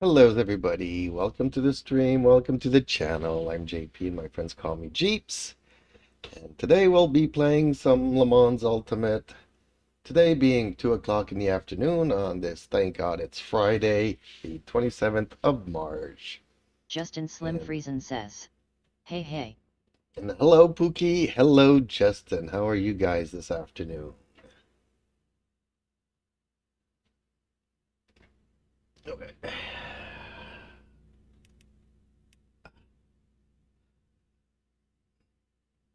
Hello everybody, welcome to the stream, welcome to the channel. I'm JP and my friends call me Jeeps. And today we'll be playing some Le Mans Ultimate. Today being 2 o'clock in the afternoon on this, thank God it's Friday, the 27th of March. Justin Slim Friesen says, hey. And hello Pookie, hello Justin, how are you guys this afternoon? Okay.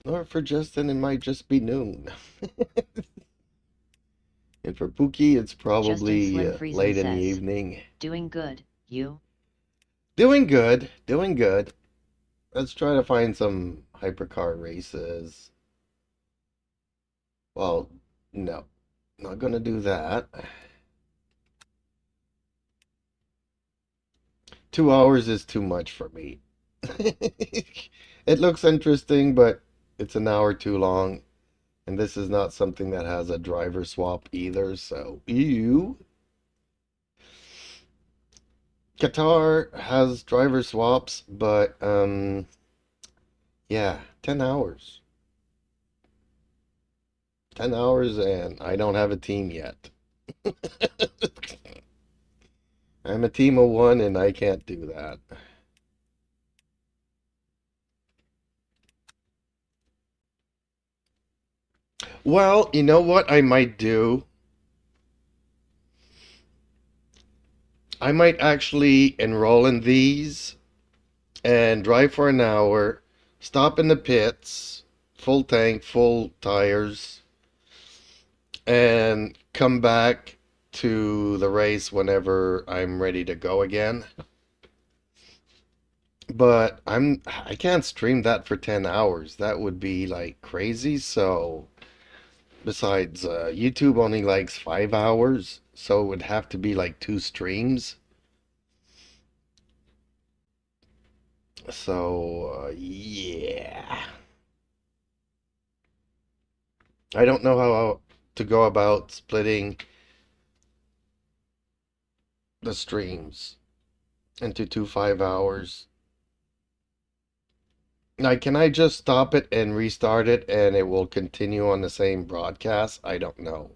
Or for Justin, it might just be noon. And for Pookie, it's probably late in the evening. Doing good, you? Doing good, doing good. Let's try to find some hypercar races. Well, no, not gonna do that. 2 hours is too much for me. It looks interesting, but it's an hour too long. And this is not something that has a driver swap either, so ew. Qatar has driver swaps, but yeah, 10 hours. 10 hours and I don't have a team yet. I'm a team of one and I can't do that. Well, you know what I might do? I might actually enroll in these and drive for an hour, stop in the pits, full tank, full tires, and come back to the race whenever I'm ready to go again. But I can't stream that for 10 hours. That would be like crazy. So besides, YouTube only likes 5 hours, so it would have to be like 2 streams. So, yeah. I don't know how to go about splitting the streams into 2 5 hours. Now, can I just stop it and restart it and it will continue on the same broadcast? I don't know.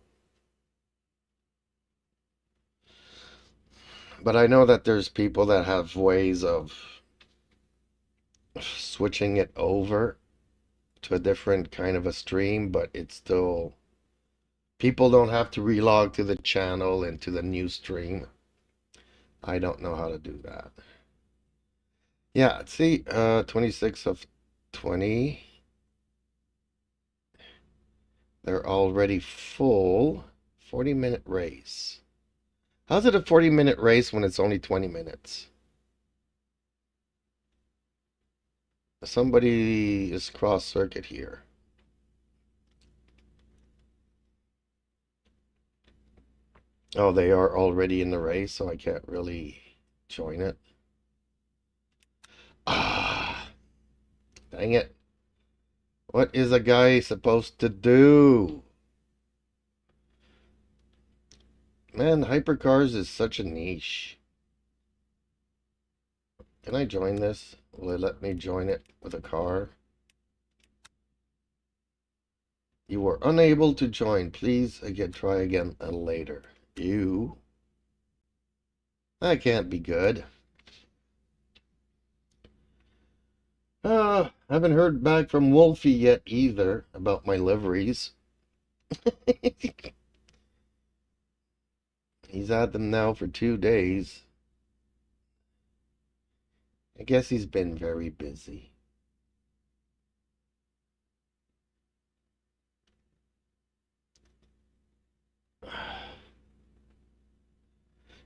But I know that there's people that have ways of switching it over to a different kind of a stream, but it's still, people don't have to relog to the channel and to the new stream. I don't know how to do that. Yeah, see, 26 of 20. They're already full. 40-minute race. How's it a 40-minute race when it's only 20 minutes? Somebody is cross-circuit here. Oh, they are already in the race, so I can't really join it. Ah, dang it. What is a guy supposed to do? Man, hypercars is such a niche. Can I join this? Will it let me join it with a car? You were unable to join. Please try again later. Ew. That can't be good. Haven't heard back from Wolfie yet either about my liveries. He's had them now for 2 days. I guess he's been very busy.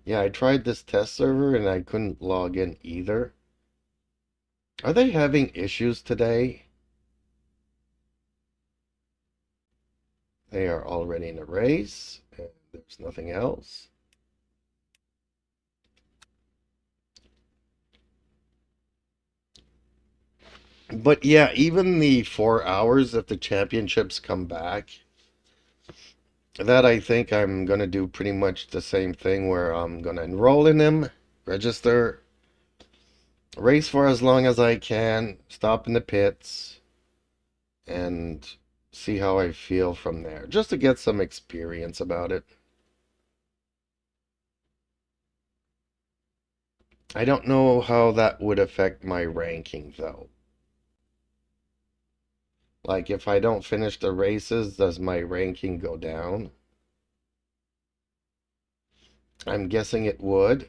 Yeah, I tried this test server and I couldn't log in either. Are they having issues today? They are already in a race and there's nothing else. But yeah, even the 4 hours if the championships come back, that I think I'm going to do pretty much the same thing where I'm going to enroll in them register, race for as long as I can, stop in the pits, and see how I feel from there, just to get some experience about it. I don't know how that would affect my ranking, though. Like, if I don't finish the races, does my ranking go down? I'm guessing it would.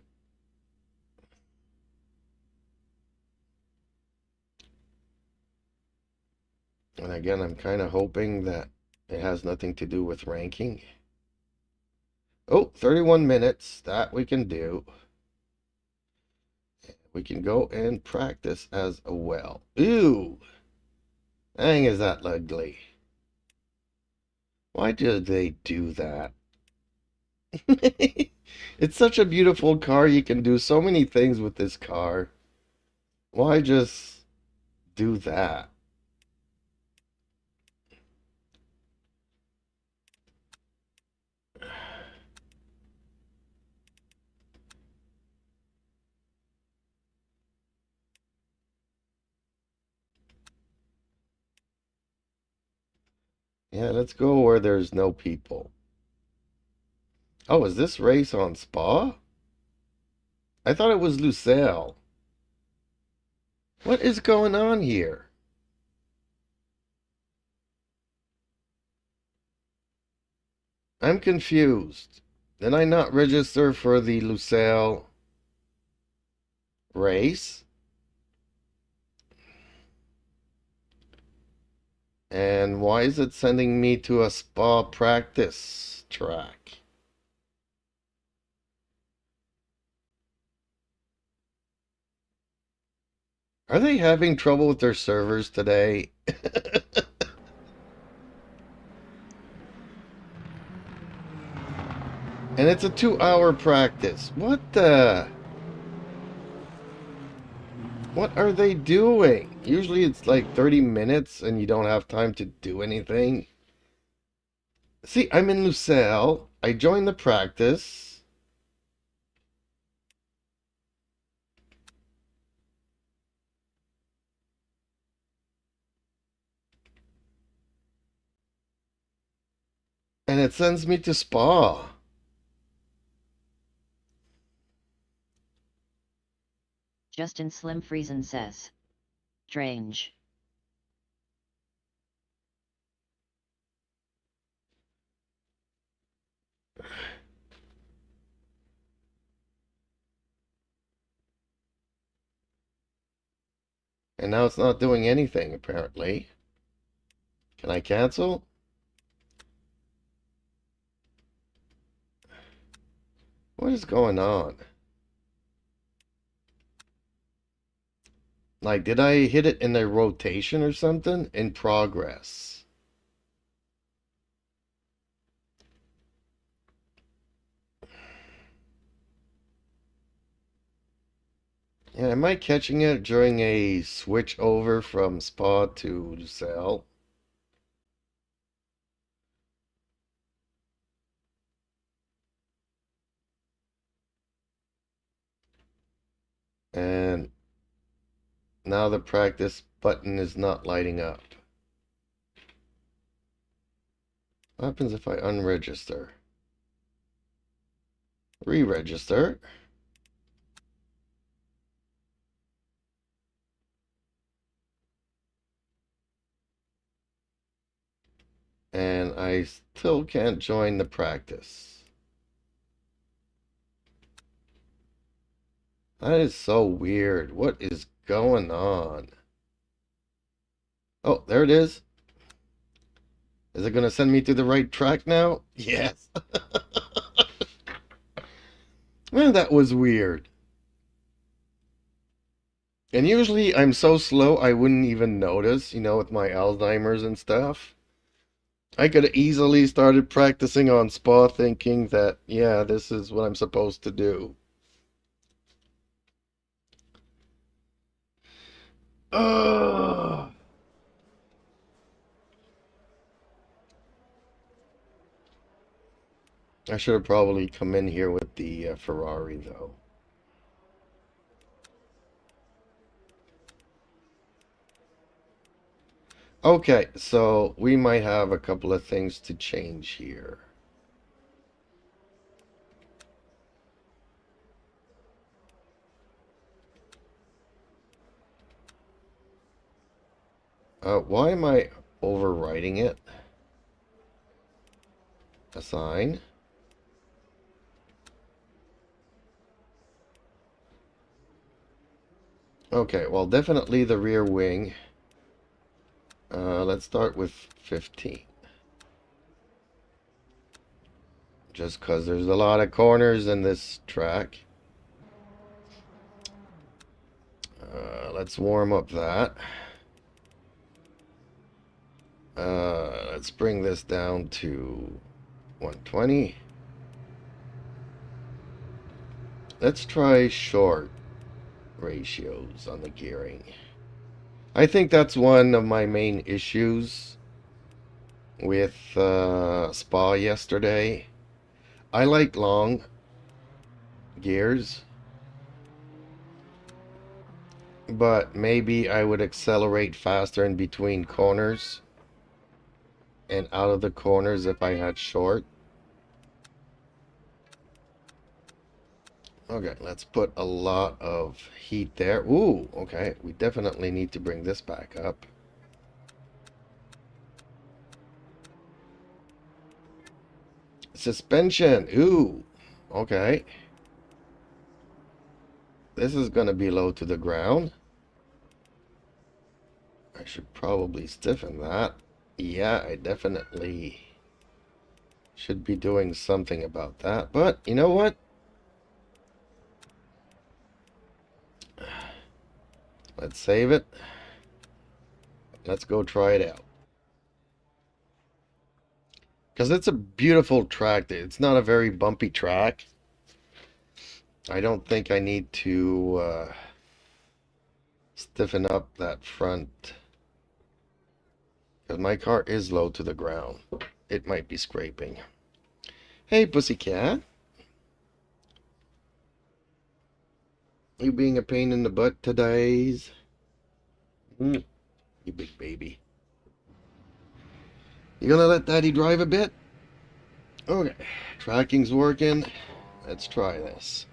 And again, I'm kind of hoping that it has nothing to do with ranking. Oh, 31 minutes. That we can do. We can go and practice as well. Ew! Dang, is that ugly. Why did they do that? It's such a beautiful car. You can do so many things with this car. Why just do that? Yeah, let's go where there's no people. Oh, is this race on Spa? I thought it was Lucille. What is going on here? I'm confused. Did I not register for the Lucille race? And why is it sending me to a Spa practice track? Are they having trouble with their servers today? And it's a 2-hour practice. What the? What are they doing? Usually it's like 30 minutes and you don't have time to do anything. See, I'm in Lucelle. I joined the practice. And it sends me to Spa. Justin Slim Friesen says. Strange. And now it's not doing anything, apparently. Can I cancel? What is going on? Like, did I hit it in a rotation or something? In progress. Yeah, am I catching it during a switch over from Spa to Lucelle? And now the practice button is not lighting up. What happens if I unregister? Re-register. And I still can't join the practice. That is so weird. What is going on? Oh, there it is. Is it going to send me to the right track now? Yes. Man, that was weird. And usually I'm so slow I wouldn't even notice, with my Alzheimer's and stuff. I could have easily started practicing on Spa thinking that, yeah, this is what I'm supposed to do. Ugh. I should have probably come in here with the Ferrari, though. Okay, so we might have a couple of things to change here. Why am I overwriting it? Assign. Okay, well, definitely the rear wing. Let's start with 15. Just because there's a lot of corners in this track. Let's warm up that. Let's bring this down to 120. Let's try short ratios on the gearing. I think that's one of my main issues with Spa yesterday. I like long gears, but maybe I would accelerate faster in between corners and out of the corners if I had short. Okay, let's put a lot of heat there. Ooh, okay, we definitely need to bring this back up. Suspension, ooh, okay. This is gonna be low to the ground. I should probably stiffen that. Yeah, I definitely should be doing something about that. But you know what? Let's save it. Let's go try it out. Because it's a beautiful track. It's not a very bumpy track. I don't think I need to stiffen up that front. Because my car is low to the ground. It might be scraping. Hey, pussycat. You being a pain in the butt today's? You big baby. You gonna let daddy drive a bit? Okay, tracking's working. Let's try this.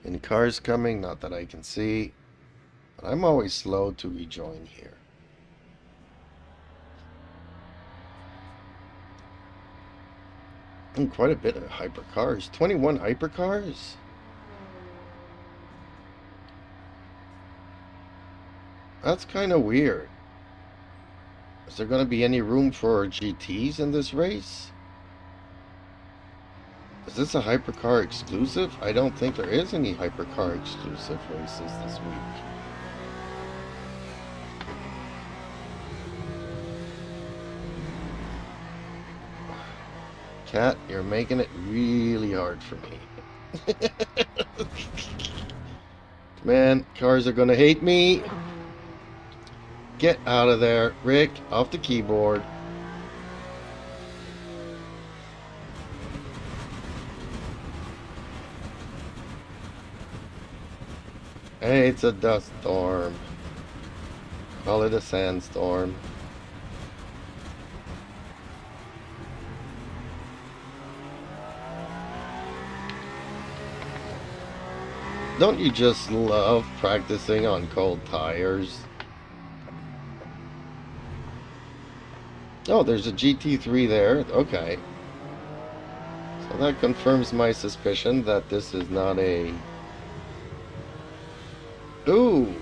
Any cars coming? Not that I can see. But I'm always slow to rejoin here. And quite a bit of hypercars. 21 hypercars? That's kind of weird. Is there going to be any room for GTs in this race? Is this a hypercar exclusive? I don't think there is any hypercar exclusive races this week. Cat, you're making it really hard for me. Man, cars are gonna hate me. Get out of there, Rick, off the keyboard. Hey, it's a dust storm. Call it a sandstorm. Don't you just love practicing on cold tires? Oh, there's a GT3 there. Okay. So that confirms my suspicion that this is not a... Ooh!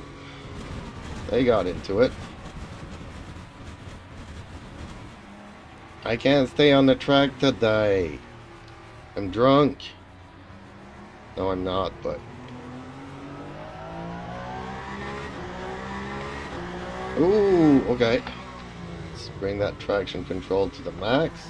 They got into it. I can't stay on the track today. I'm drunk. No, I'm not, but... Ooh, okay. Let's bring that traction control to the max.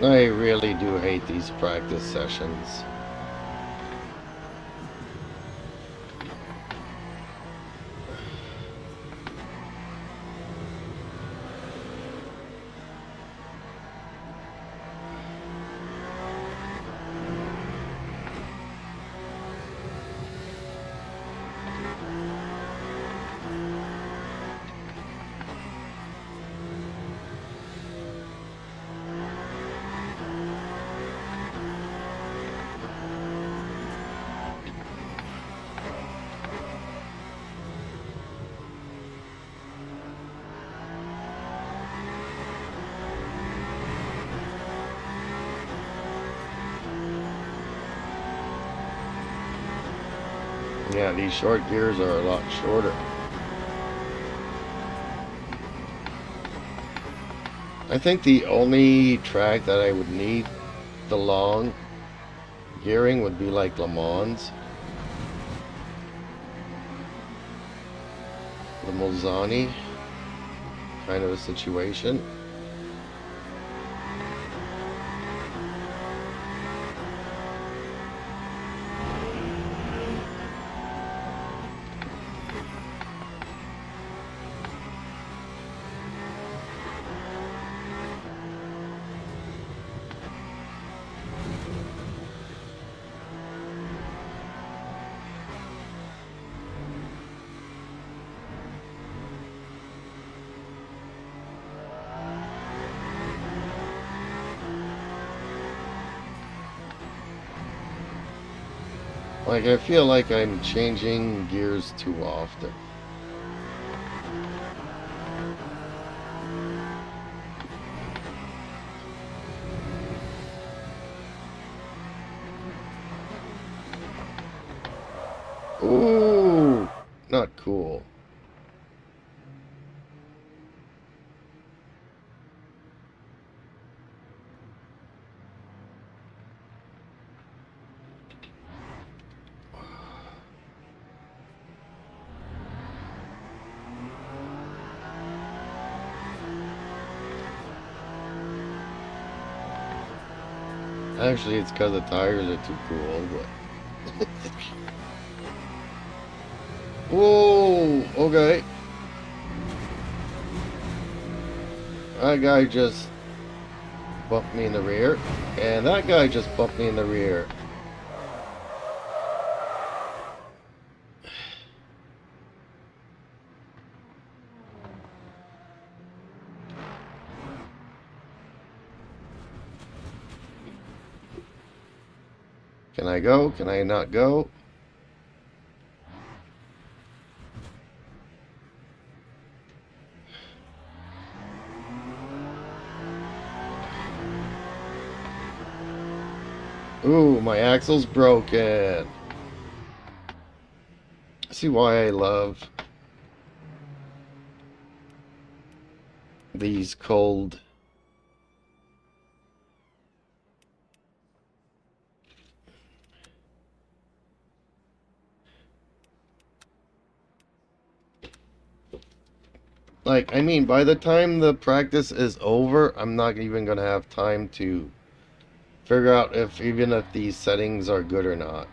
I really do hate these practice sessions. Yeah, these short gears are a lot shorter. I think the only track that I would need the long gearing would be like Le Mans. The Mulzani kind of a situation. Like, I feel like I'm changing gears too often. Ooh, not cool. Actually, it's because the tires are too cool, but... Whoa, okay. That guy just bumped me in the rear, and that guy just bumped me in the rear. Can I go? Can I not go? Ooh, my axle's broken. See why I love these cold like, I mean, by the time the practice is over, I'm not even gonna have time to figure out if even if these settings are good or not.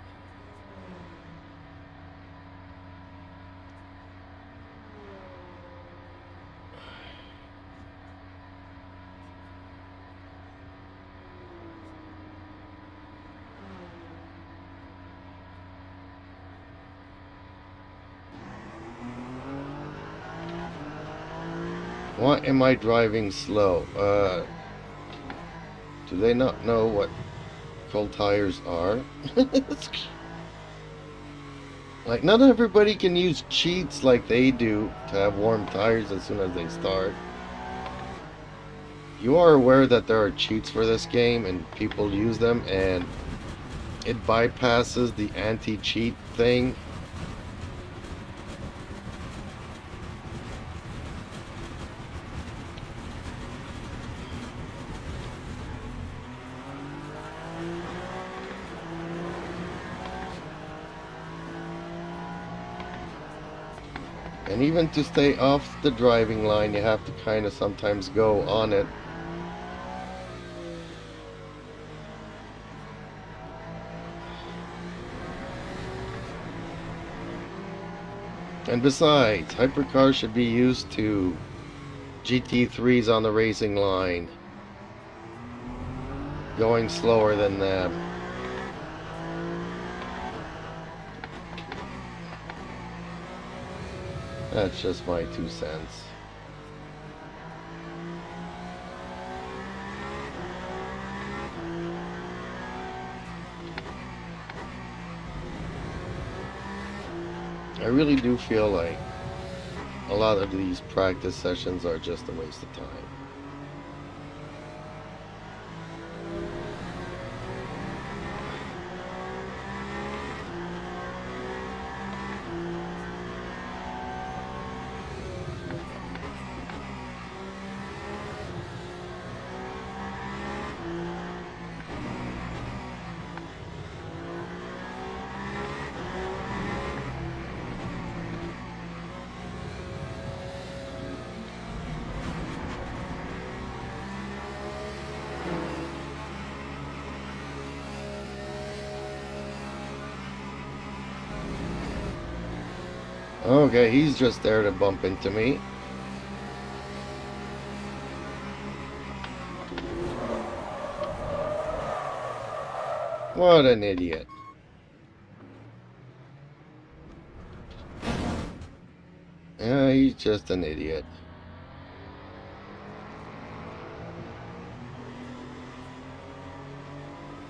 Why am I driving slow? Do they not know what cold tires are? Like, not everybody can use cheats like they do to have warm tires as soon as they start. You are aware that there are cheats for this game and people use them, and it bypasses the anti-cheat thing. And even to stay off the driving line, you have to kind of sometimes go on it. And besides, hypercars should be used to GT3s on the racing line, going slower than them. That's just my 2 cents. I really do feel like a lot of these practice sessions are just a waste of time. Okay, he's just there to bump into me. What an idiot. Yeah, he's just an idiot.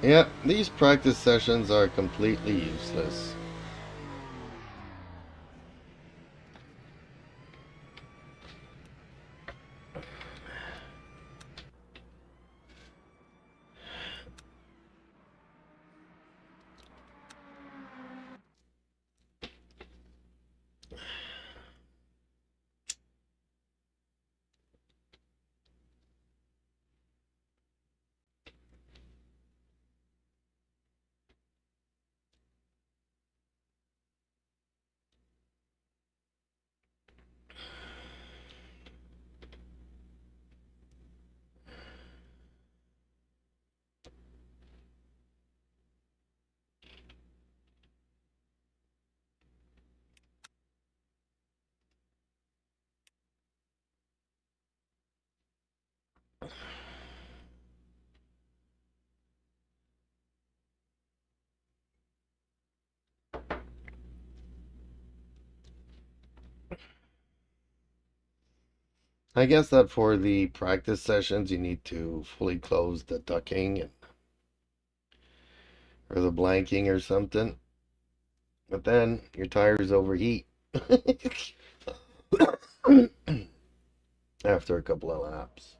Yeah, these practice sessions are completely useless. I guess that for the practice sessions you need to fully close the ducking or the blanking or something. But then your tires overheat after a couple of laps.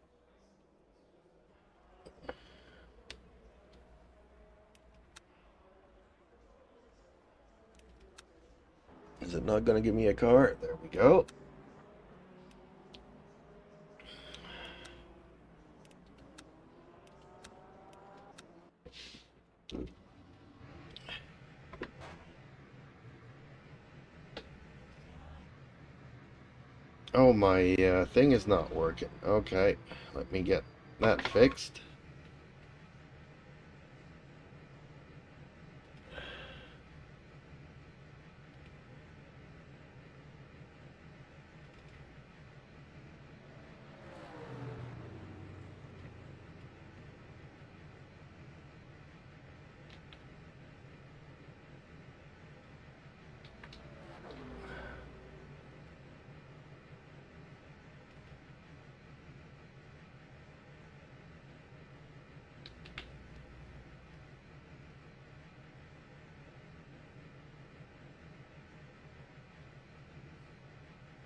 Is it not going to give me a car? There we go. Oh, my thing is not working. Okay, let me get that fixed.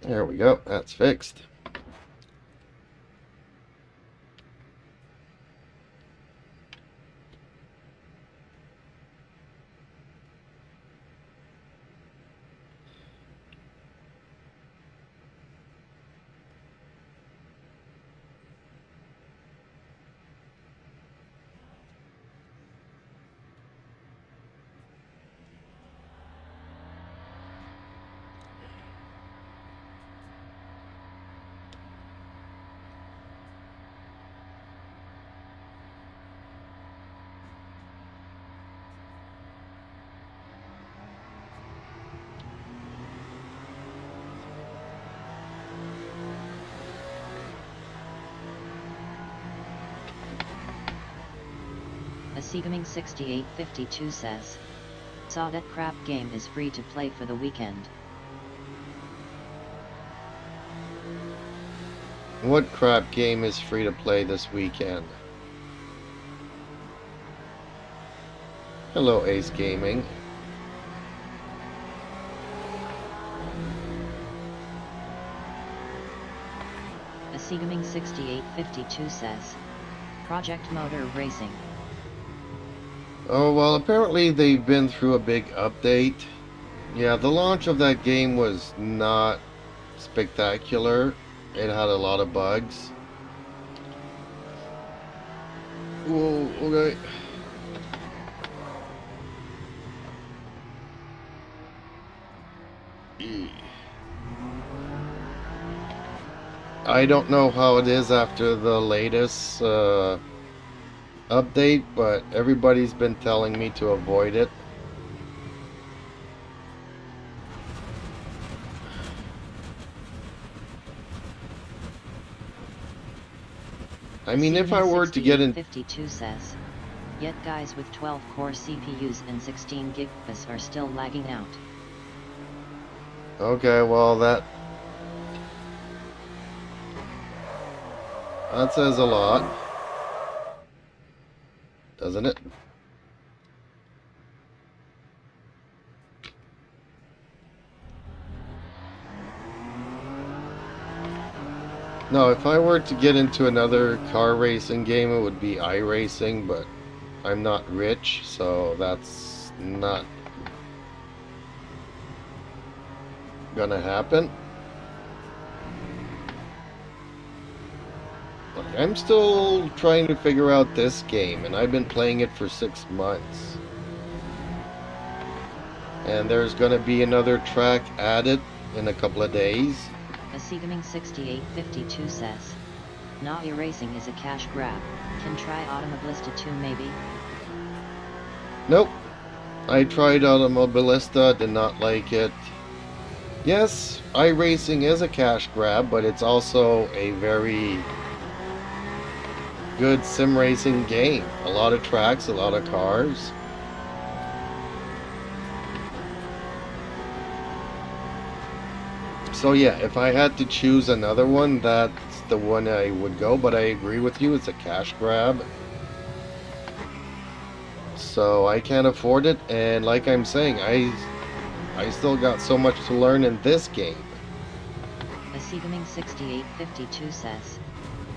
There we go, that's fixed. Seagaming6852 says, saw that crap game is free to play for the weekend. What crap game is free to play this weekend? Hello, Ace Gaming. Seagaming6852 says, Project Motor Racing. Oh, well, apparently they've been through a big update. Yeah, the launch of that game was not spectacular. It had a lot of bugs. Whoa, okay. I don't know how it is after the latest update, but everybody's been telling me to avoid it. I mean, if I were to get in... 52 says, yet guys with 12 core CPUs and 16 gig bus are still lagging out. Okay, well, that says a lot, doesn't it? No, if I were to get into another car racing game, it would be iRacing, but I'm not rich, so that's not gonna happen. I'm still trying to figure out this game, and I've been playing it for 6 months. And there's gonna be another track added in a couple of days. Seagaming6852 says, nah, erasing is a cash grab. Can try Automobilista 2 maybe? Nope. I tried Automobilista, did not like it. Yes, iRacing is a cash grab, but it's also a very good sim racing game. A lot of tracks, a lot of cars. So yeah, if I had to choose another one, that's the one I would go, but I agree with you, it's a cash grab. So I can't afford it, and like I'm saying, I still got so much to learn in this game. Seagaming6852 says,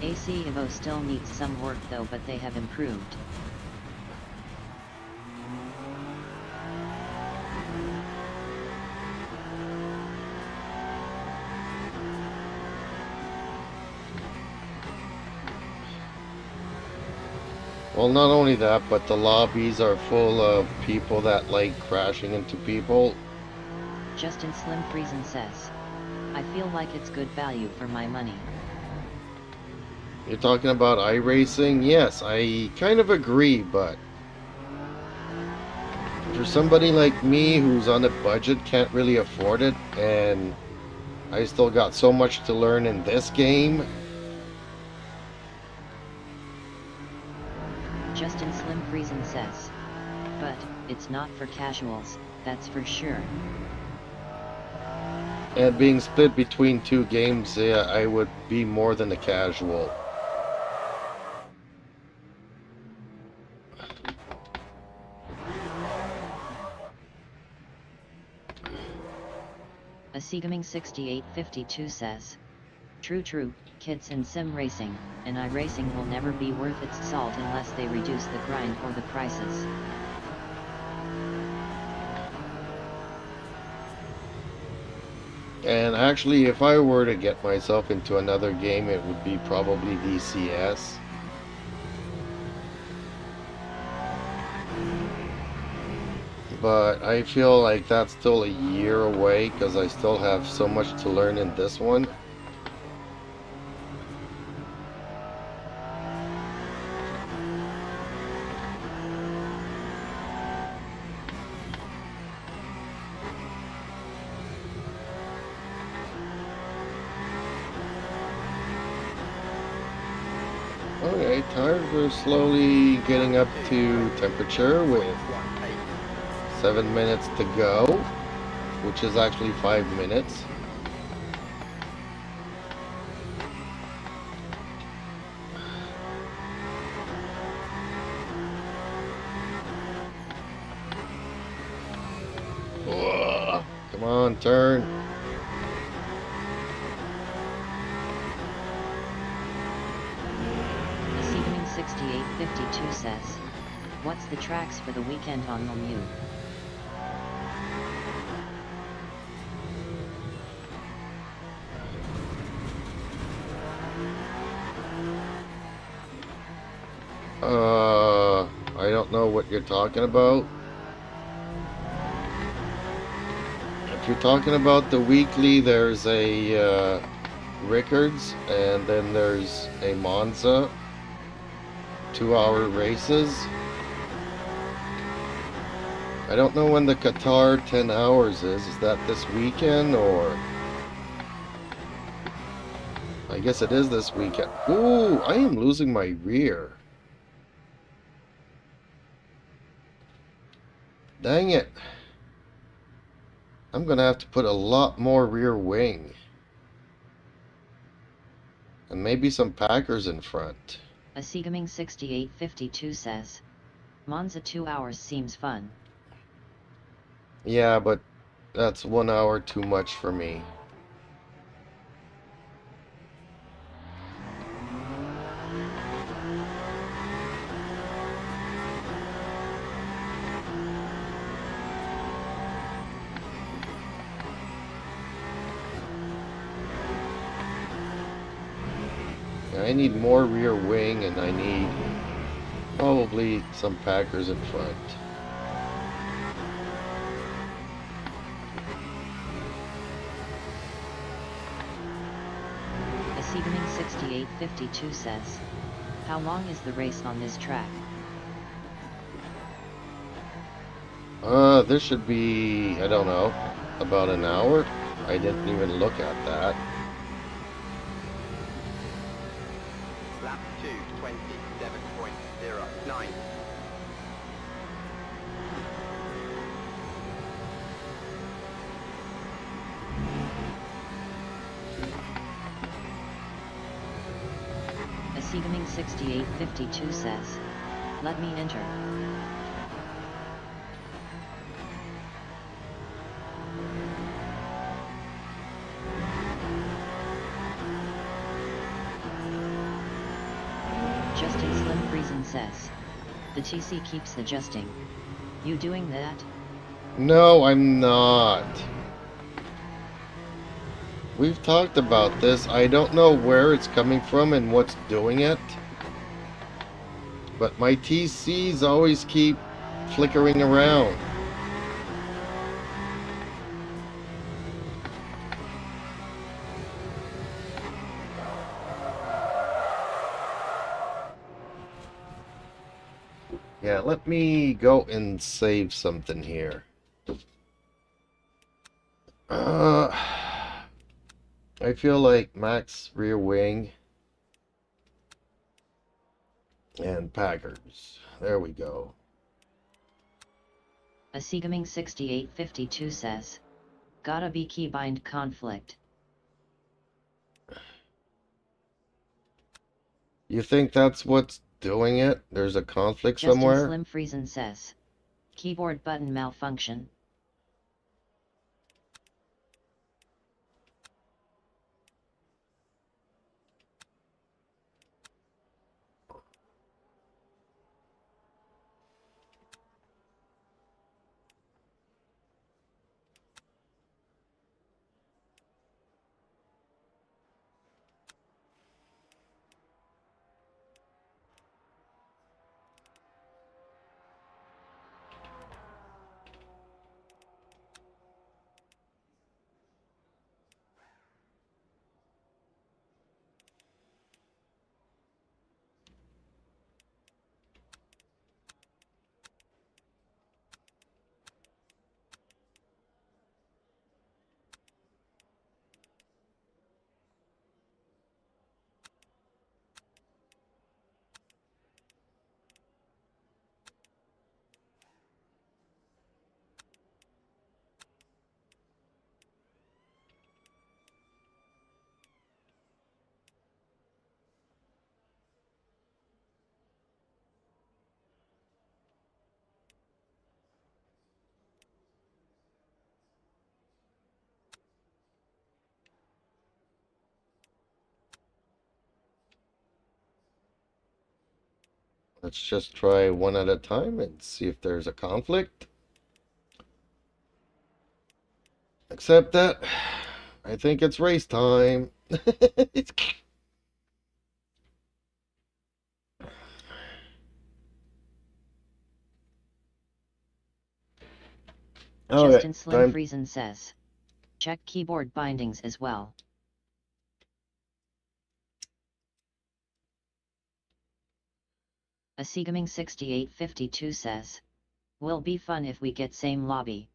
AC Evo still needs some work though, but they have improved. Well, not only that, but the lobbies are full of people that like crashing into people. Justin Slim Friesen says, I feel like it's good value for my money. You're talking about iRacing? Yes, I kind of agree, but for somebody like me who's on a budget, can't really afford it, and I still got so much to learn in this game. Justin Slim Friesen says, but it's not for casuals, that's for sure. And being split between two games, yeah, I would be more than a casual. Seagaming6852 says, true, kids in sim racing, and iRacing will never be worth its salt unless they reduce the grind or the prices. And actually, if I were to get myself into another game, it would be probably DCS. But I feel like that's still a year away because I still have so much to learn in this one. Okay, tires are slowly getting up to temperature with 7 minutes to go, which is actually 5 minutes. Ugh, come on, turn. Assuming 6852 says, what's the tracks for the weekend on NEWB? I don't know what you're talking about. If you're talking about the weekly, there's a Rickards, and then there's a Monza, 2-hour races. I don't know when the Qatar 10 hours is. Is that this weekend, or? I guess it is this weekend. Ooh, I am losing my rear. Dang it. I'm gonna have to put a lot more rear wing. And maybe some Packers in front. Assuming 6852 says, Monza 2 hours seems fun. Yeah, but that's 1 hour too much for me. I need more rear wing, and I need probably some Packers in front. Assuming 6852 says, how long is the race on this track? This should be, I don't know, about an hour? I didn't even look at that. Lap 2, 27.09. Assuming 6852 says, let me enter. Justin Slim Friesen says, the TC keeps adjusting. You doing that? No, I'm not. We've talked about this. I don't know where it's coming from and what's doing it. But my TCs always keep flickering around. Yeah, let me go and save something here. I feel like max rear wing and Packers. There we go. Assuming 6852 says, gotta be keybind conflict. You think that's what's doing it? There's a conflict Justin somewhere? Slim Friesen says, keyboard button malfunction. Let's just try one at a time and see if there's a conflict. Except that I think it's race time. Okay, Justin Slim time. Friesen says. Check keyboard bindings as well. A Seagaming 6852 says. Will be fun if we get same lobby.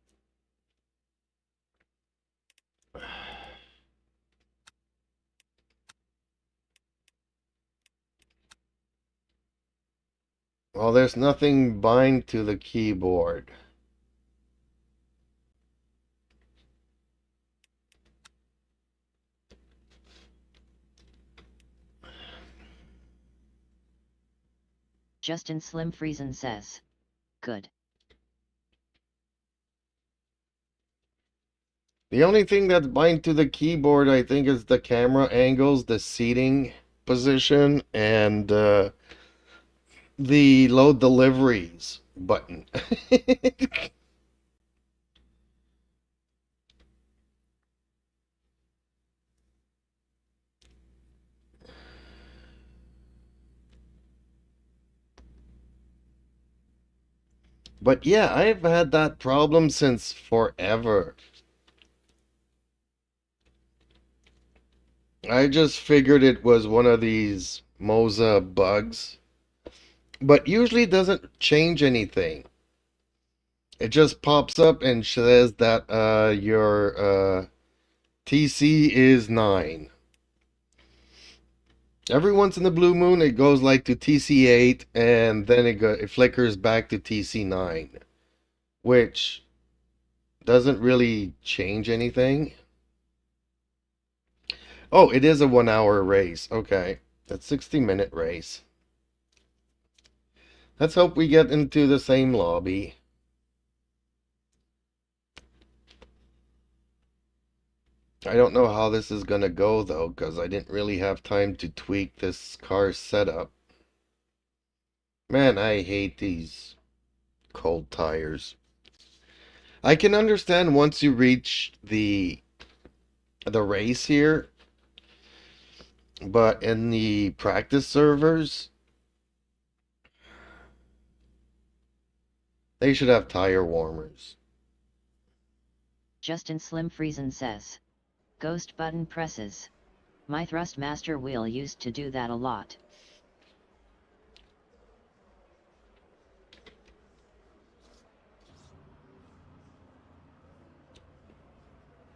Well, there's nothing bind to the keyboard. Justin Slim Friesen says. Good. The only thing that's bind to the keyboard, I think, is the camera angles, the seating position, and the load deliveries button. But yeah, I've had that problem since forever. I just figured it was one of these Moza bugs, but usually doesn't change anything. It just pops up and says that your TC is 9. Every once in the blue moon, it goes like to TC8, and then it flickers back to TC9, which doesn't really change anything. Oh, it is a 1 hour race. Okay, that's 60-minute race. Let's hope we get into the same lobby. I don't know how this is gonna go though, because I didn't really have time to tweak this car setup. Man, I hate these cold tires. I can understand once you reach the race here, but in the practice servers, they should have tire warmers. Justin Slim Friesen says. Ghost button presses. My Thrustmaster wheel used to do that a lot.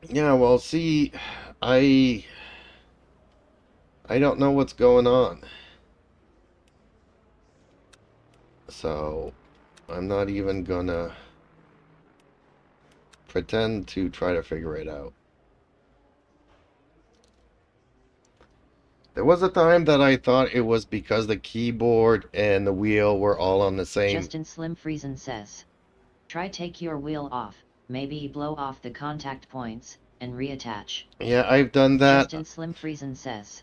Yeah, well, see, I don't know what's going on. So, I'm not even gonna pretend to try to figure it out. There was a time that I thought it was because the keyboard and the wheel were all on the same. Justin Slim Friesen says. Try take your wheel off, maybe blow off the contact points, and reattach. Yeah, I've done that. Justin Slim Friesen says.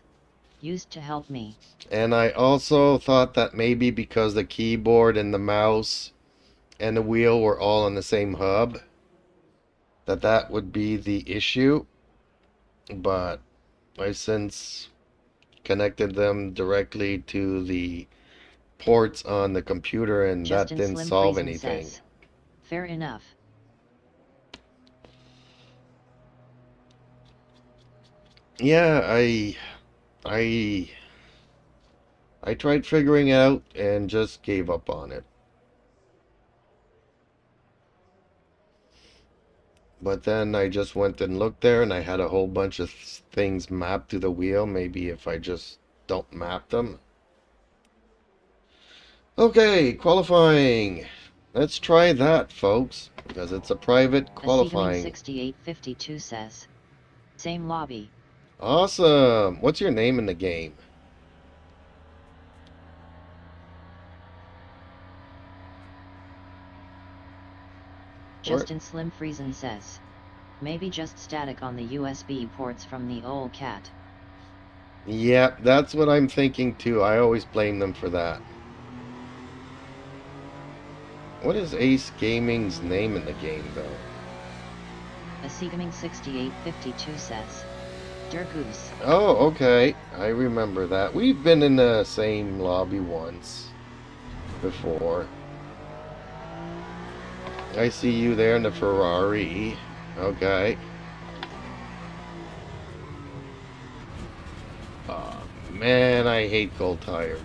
Used to help me. And I also thought that maybe because the keyboard and the mouse and the wheel were all on the same hub, that would be the issue. But I've since connected them directly to the ports on the computer, and Justin that didn't Slim solve Friesen anything. says. Fair enough. Yeah, I tried figuring it out and just gave up on it. But then I just went and looked there, and I had a whole bunch of things mapped to the wheel. Maybe if I just don't map them. Okay, qualifying. Let's try that, folks, because it's a private qualifying. 6852 says. Same lobby. Awesome. What's your name in the game? Justin Slim Friesen says. Maybe just static on the USB ports from the old cat. Yeah, that's what I'm thinking too. I always blame them for that. What is Ace Gaming's name in the game, though? Asegaming6852 says, Der Goose. Oh, okay. I remember that. We've been in the same lobby once before. I see you there in the Ferrari. Okay. Oh, man, I hate cold tires.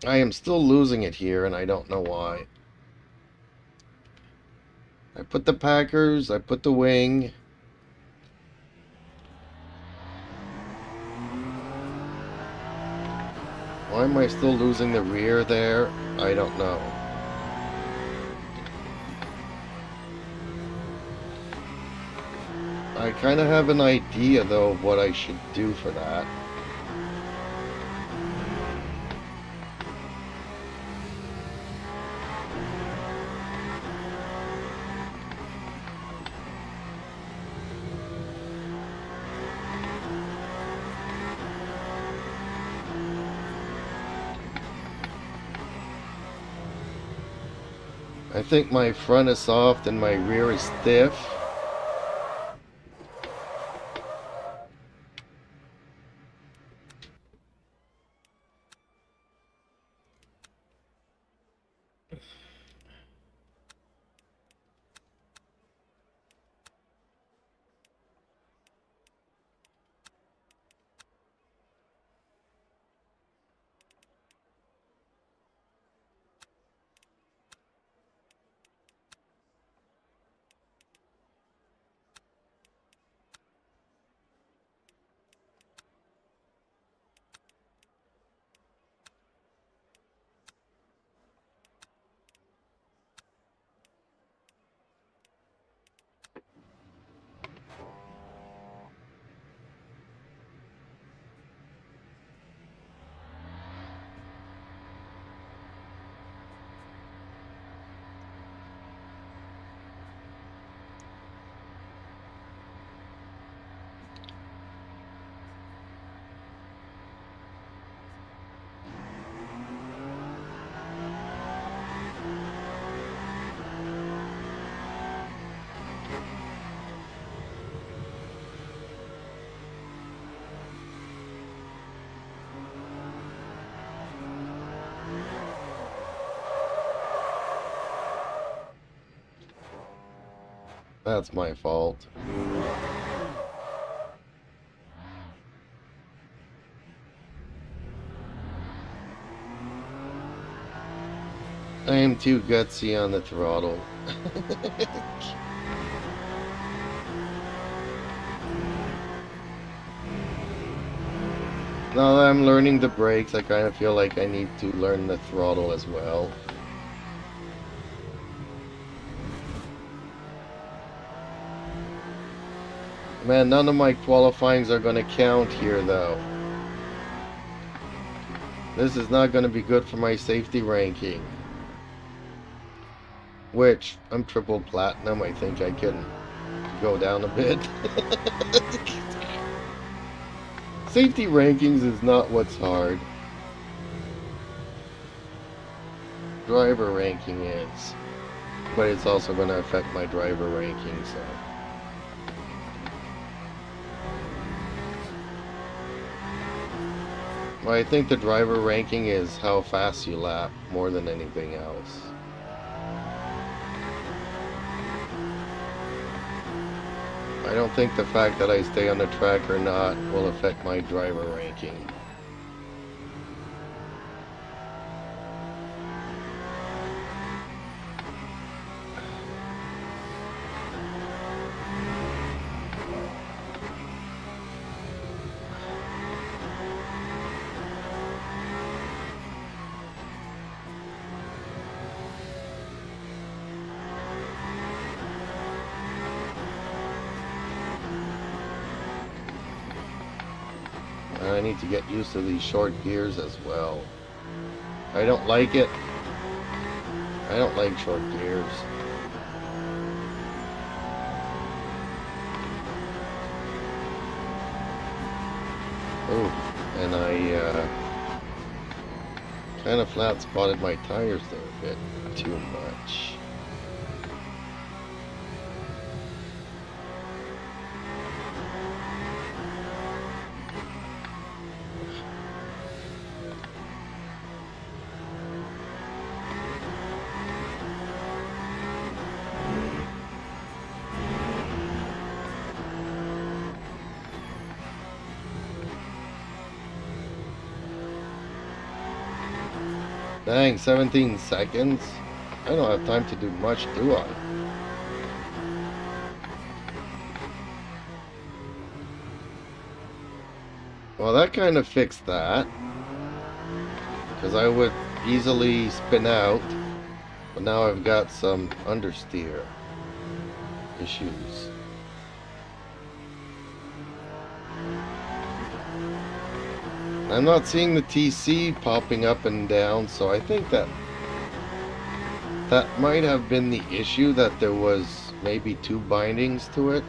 I am still losing it here, and I don't know why. I put the Packers, I put the wing. Why am I still losing the rear there? I don't know. I kind of have an idea, though, of what I should do for that. I think my front is soft and my rear is stiff. That's my fault. I am too gutsy on the throttle. Now that I'm learning the brakes, I kind of feel like I need to learn the throttle as well. Man, none of my qualifyings are going to count here, though. This is not going to be good for my safety ranking. Which, I'm triple platinum, I think I can go down a bit. Safety rankings is not what's hard. Driver ranking is. But it's also going to affect my driver ranking, so... Well, I think the driver ranking is how fast you lap more than anything else. I don't think the fact that I stay on the track or not will affect my driver ranking. I need to get used to these short gears as well. I don't like it. I don't like short gears. Oh, and I kind of flat spotted my tires there a bit too much. Dang, 17 seconds? I don't have time to do much, do I? Well, that kind of fixed that. Because I would easily spin out. But now I've got some understeer issues. I'm not seeing the TC popping up and down, so I think that might have been the issue, that there was maybe 2 bindings to it.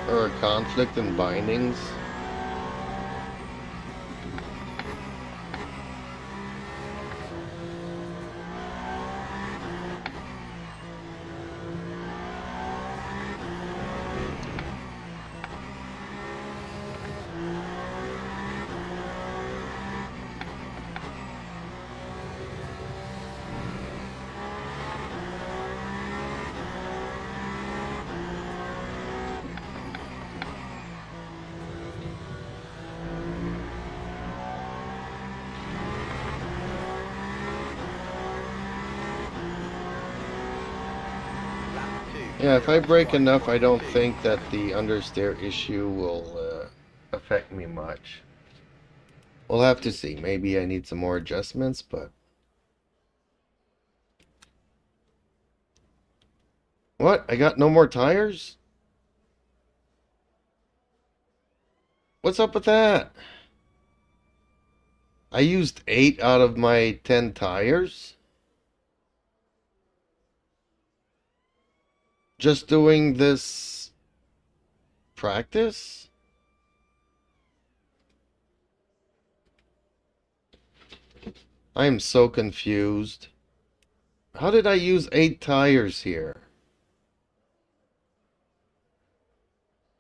Or a conflict in bindings. Yeah, if I brake enough, I don't think that the understeer issue will affect me much. We'll have to see. Maybe I need some more adjustments, but... What? I got no more tires? What's up with that? I used 8 out of my 10 tires? Just doing this practice? I am so confused. How did I use 8 tires here?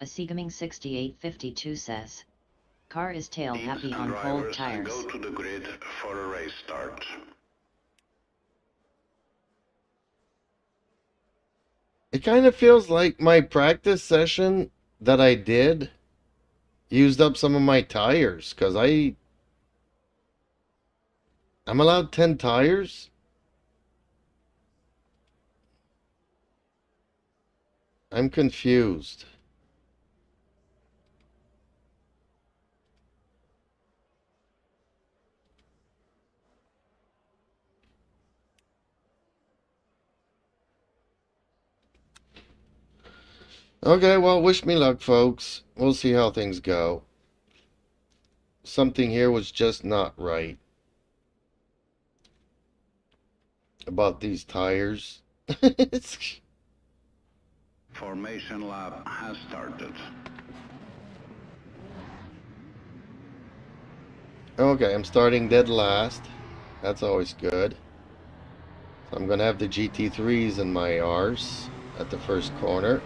A Seagaming 6852 says, car is tail happy on cold tires. Go to the grid for a race start. It kind of feels like my practice session that I did used up some of my tires, because I'm allowed 10 tires? I'm confused. Okay, well, wish me luck, folks. We'll see how things go. Something here was just not right about these tires. Formation lap has started. Okay, I'm starting dead last. That's always good. So I'm going to have the GT3s in my Rs at the first corner.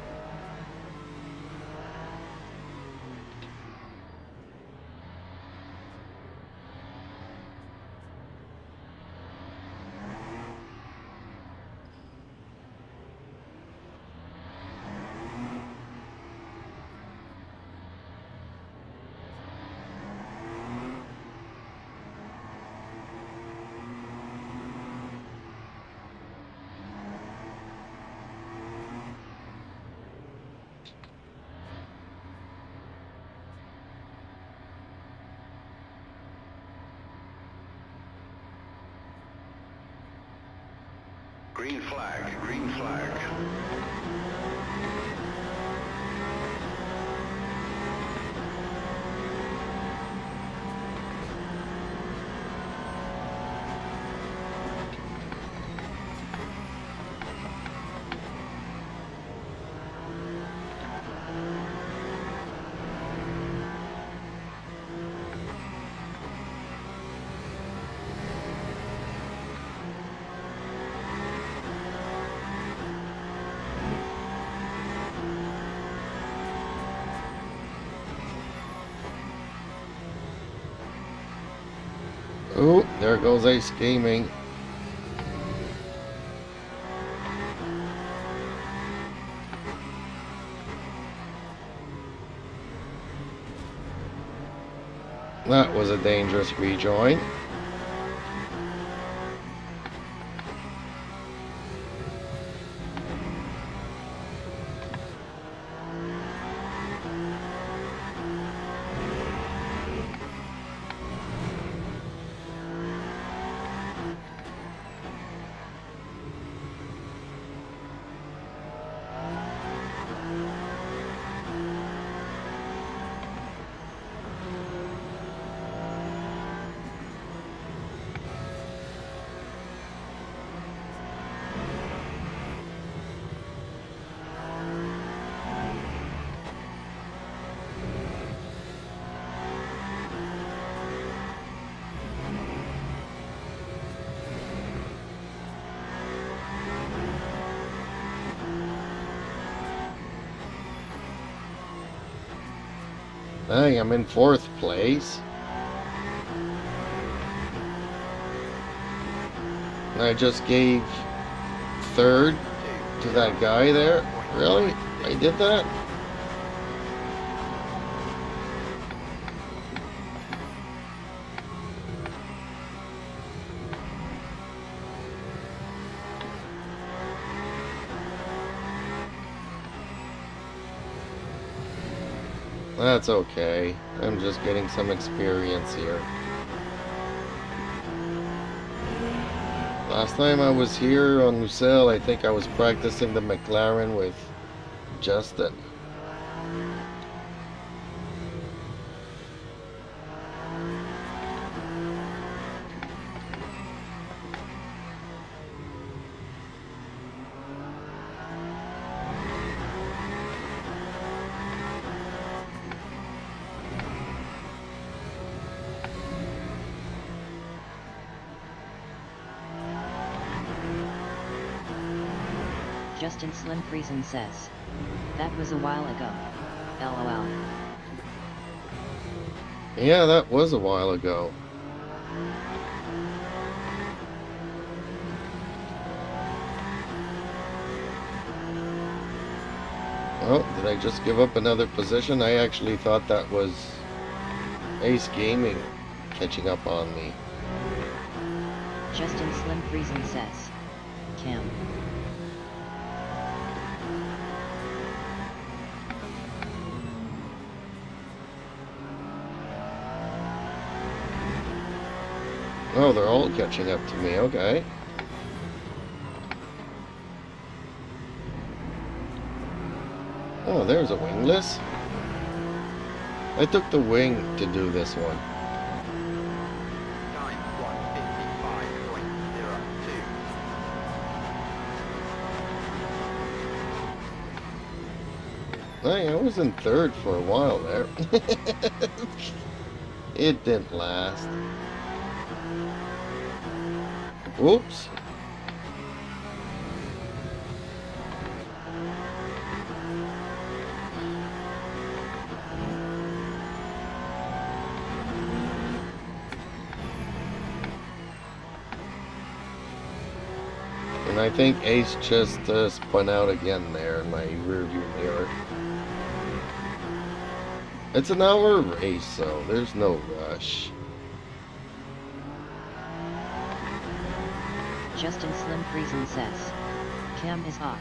Green flag, green flag. Oh, there goes Ace Gaming. That was a dangerous rejoin. Dang, I'm in 4th place. I just gave 3rd to that guy there. Really? I did that? That's okay. I'm just getting some experience here. Last time I was here on Lucille, I think I was practicing the McLaren with Justin. Justin Slim Friesen says. That was a while ago. LOL. Yeah, that was a while ago. Oh, did I just give up another position? I actually thought that was Ace Gaming catching up on me. Justin Slim Friesen says. Cam. Oh, they're all catching up to me, okay. Oh, there's a wingless. I took the wing to do this one. Time 1:55.02. Hey, I was in 3rd for a while there. It didn't last. Oops. And I think Ace just spun out again there in my rearview mirror. It's an hour race, so there's no rush. Justin Slim Friesen says. Cam is off.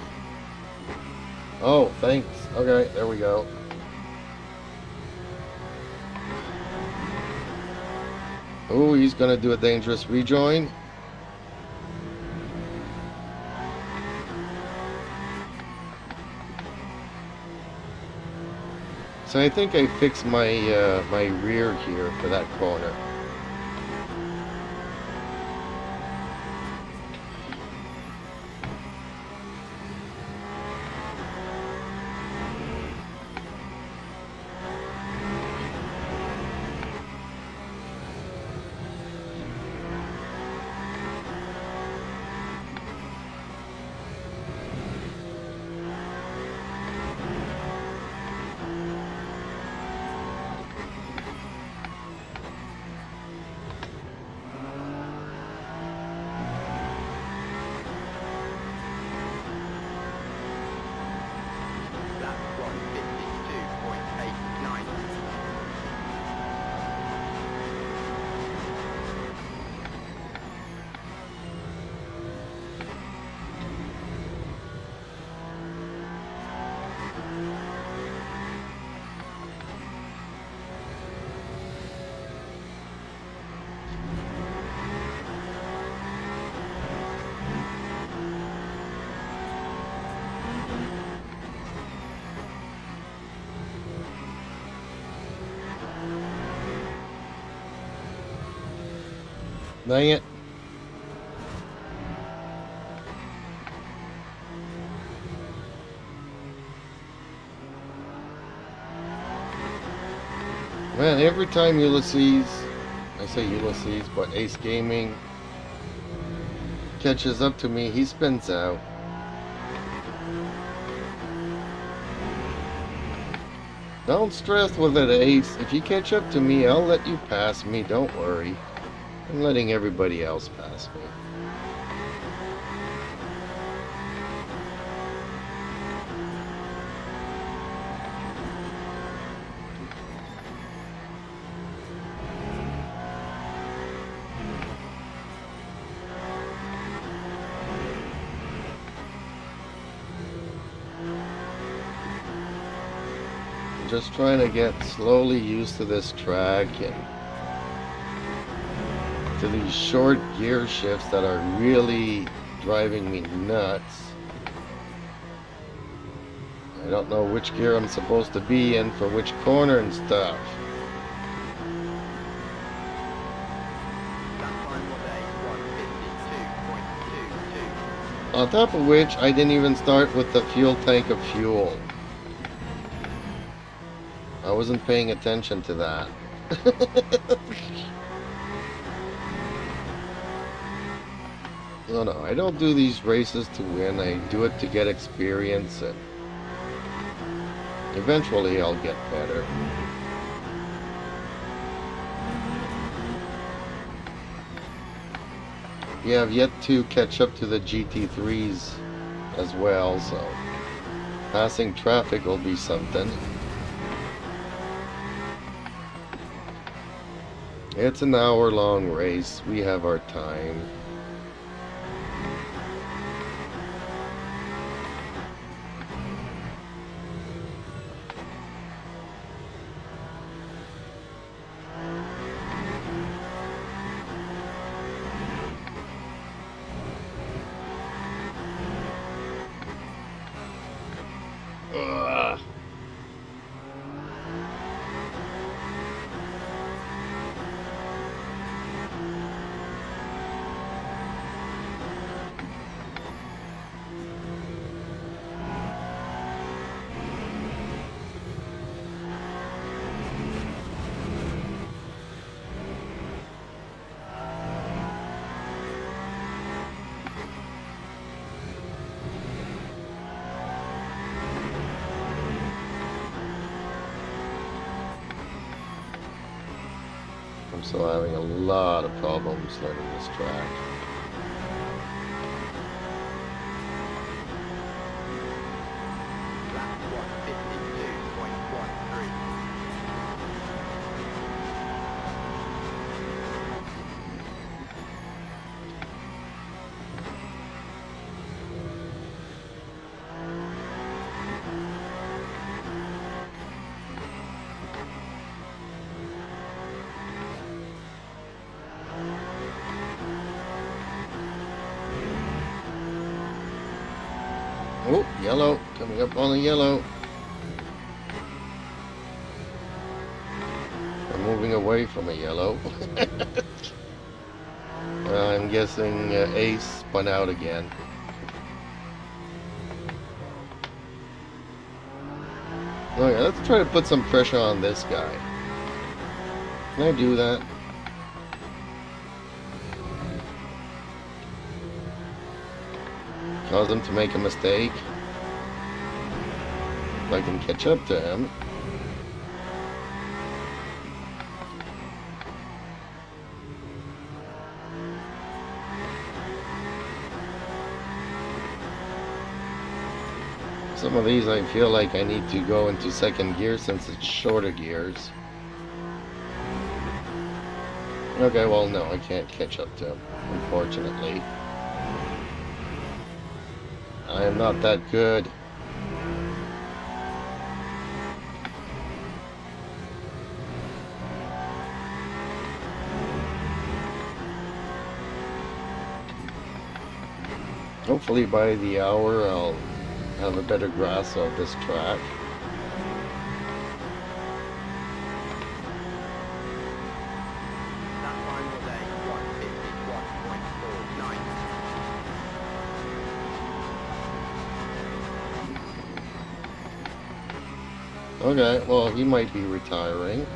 Oh, thanks. Okay, there we go. Oh, he's gonna do a dangerous rejoin. So I think I fixed my my rear here for that corner. Lap 152.89. Dang it. Man, every time Ulysses, I say Ulysses, but Ace Gaming catches up to me, he spins out. Don't stress with it, Ace. If you catch up to me, I'll let you pass me. Don't worry. I'm letting everybody else pass me. Just trying to get slowly used to this track and to these short gear shifts that are really driving me nuts. I don't know which gear I'm supposed to be in for which corner and stuff. Lap time was a 152.22. On top of which, I didn't even start with the fuel tank of fuel. I wasn't paying attention to that. No, I don't do these races to win. I do it to get experience, and eventually I'll get better. We have yet to catch up to the GT3s as well, so passing traffic will be something. It's an hour-long race. We have our time. Ugh. I'm still having a lot of problems learning this track. Lap 152.13. Oh, yellow. Coming up on the yellow. away from a yellow. I'm guessing Ace spun out again. Okay, let's try to put some pressure on this guy. Can I do that? Cause him to make a mistake. If I can catch up to him. Some of these I feel like I need to go into second gear since it's shorter gears. Okay, well no, I can't catch up to him, unfortunately. I am not that good. Hopefully by the hour I'll have a better grasp of this track. That final day, 151.49. Okay, well he might be retiring.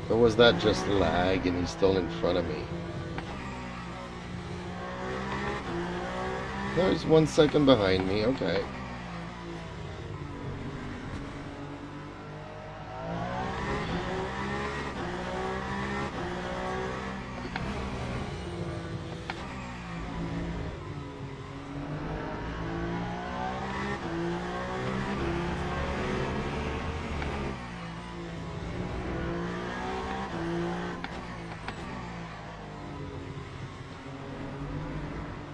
Or was that just lag and he's still in front of me? No, he's 1 second behind me, okay.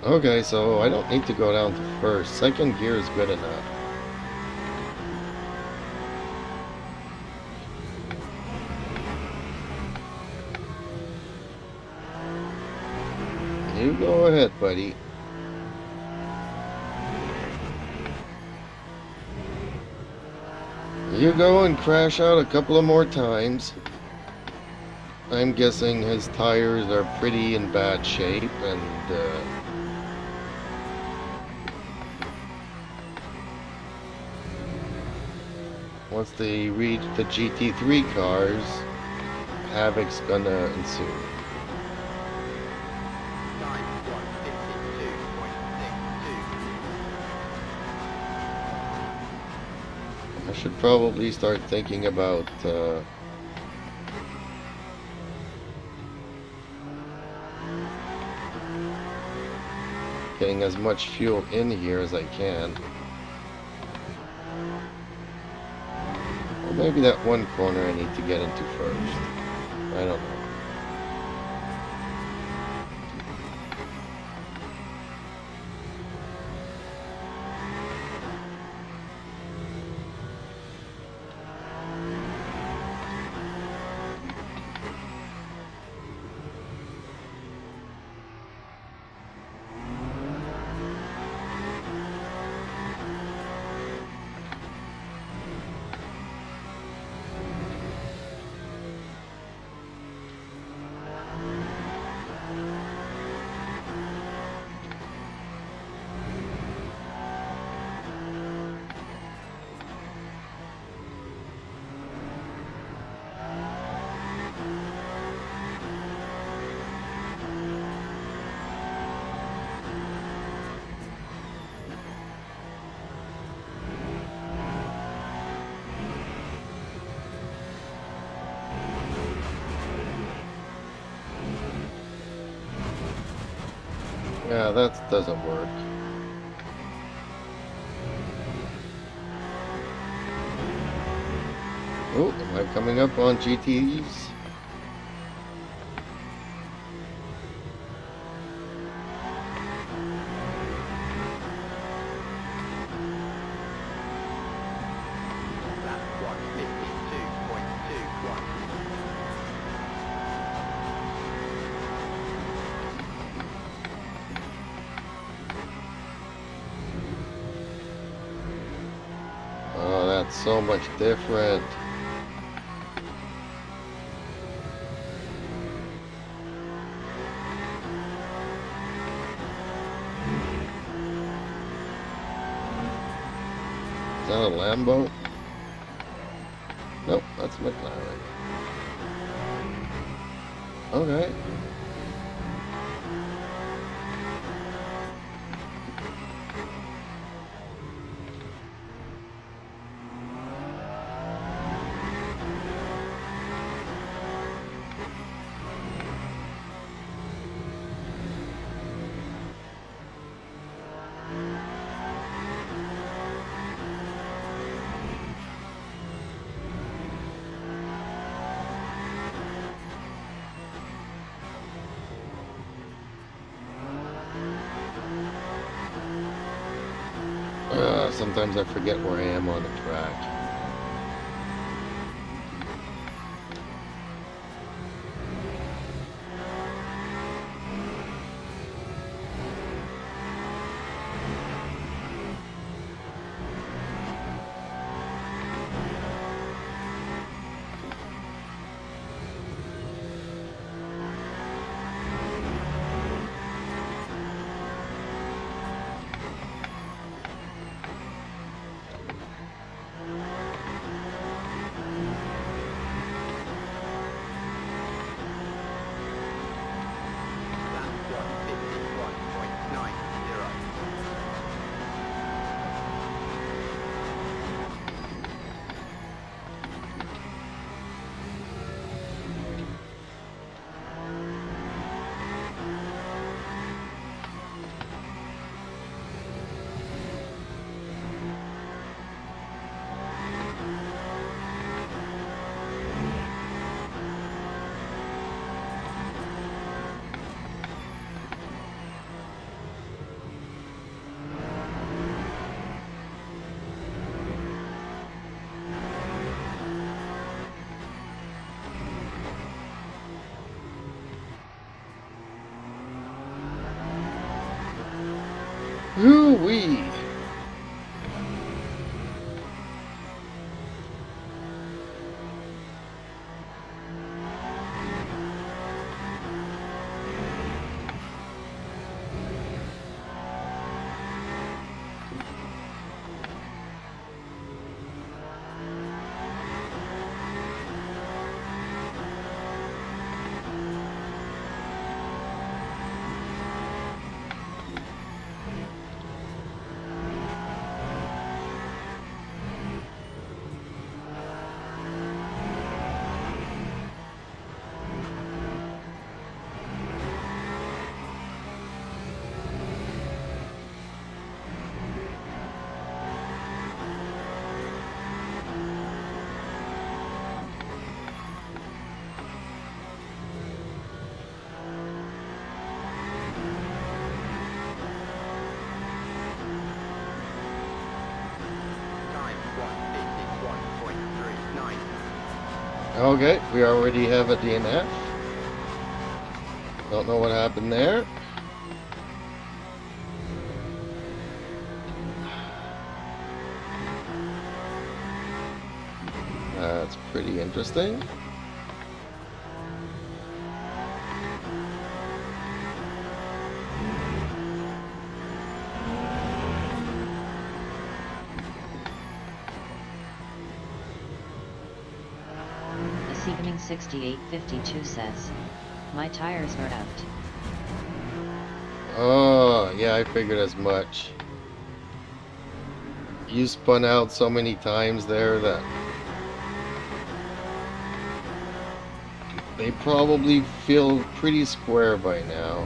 Okay, so I don't need to go down to first. Second gear is good enough. You go ahead, buddy. You go and crash out a couple of more times. I'm guessing his tires are pretty in bad shape and once they reach the GT3 cars, havoc's gonna ensue. 9152.62. I should probably start thinking about getting as much fuel in here as I can. Or maybe that one corner I need to get into first. I don't know. Yeah, that doesn't work. Oh, am I coming up on GTs? so much different. Is that a Lambo? Nope, that's McLaren. Okay. Sometimes I forget where I am on the track. Hoo-wee! Okay, we already have a DNF. Don't know what happened there. That's pretty interesting. Evening 6852 says, my tires are out. Oh, yeah, I figured as much. You spun out so many times there that they probably feel pretty square by now.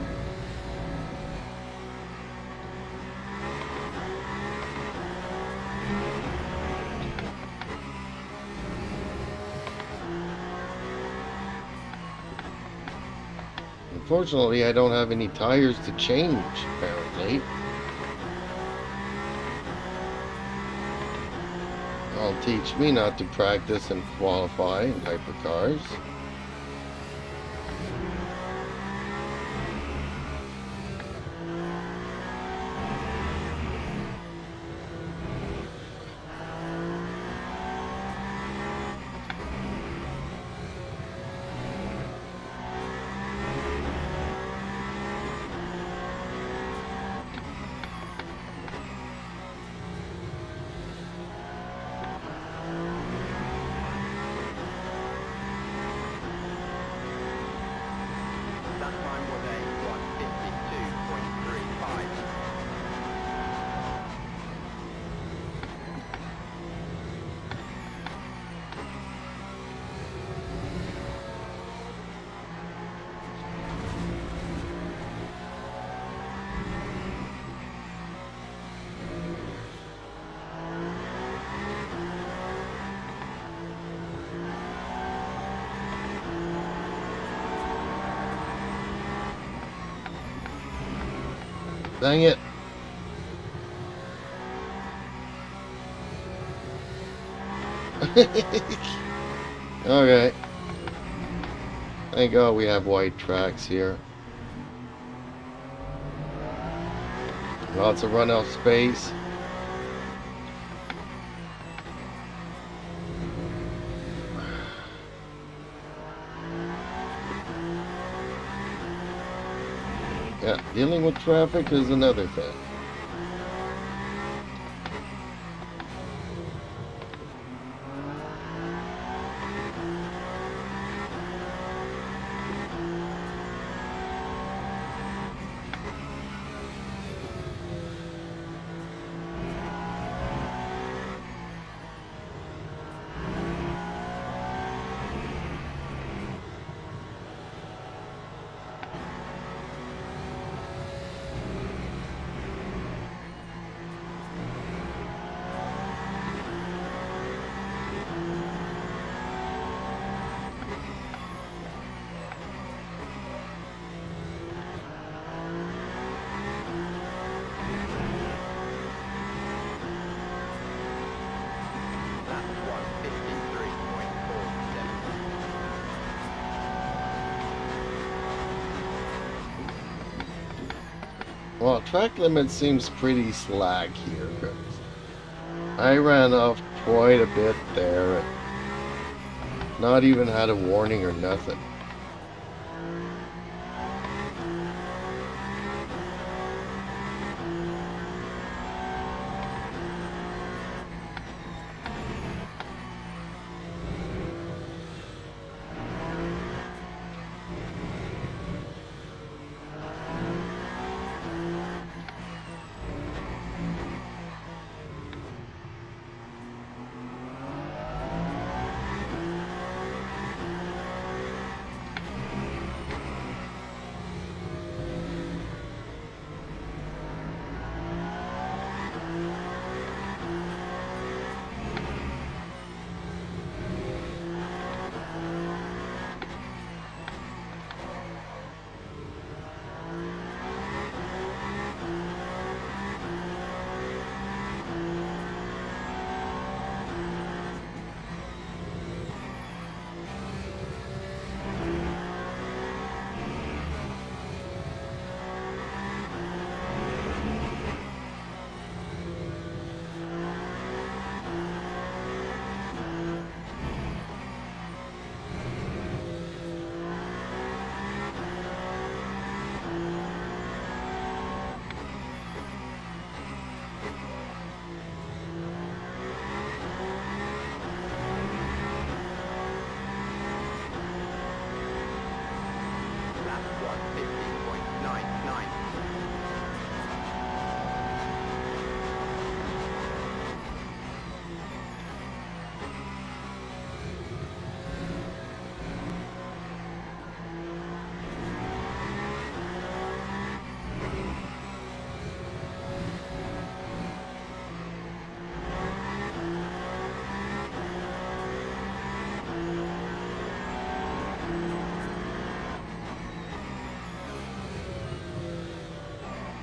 Unfortunately, I don't have any tires to change, apparently. I'll teach me not to practice and qualify in hypercars. Dang it. Okay. Thank God we have white tracks here. Lots of runoff space. Yeah, dealing with traffic is another thing. Lap 153.47. Well, track limit seems pretty slack here, 'cause I ran off quite a bit there and not even had a warning or nothing. Lap 150.99.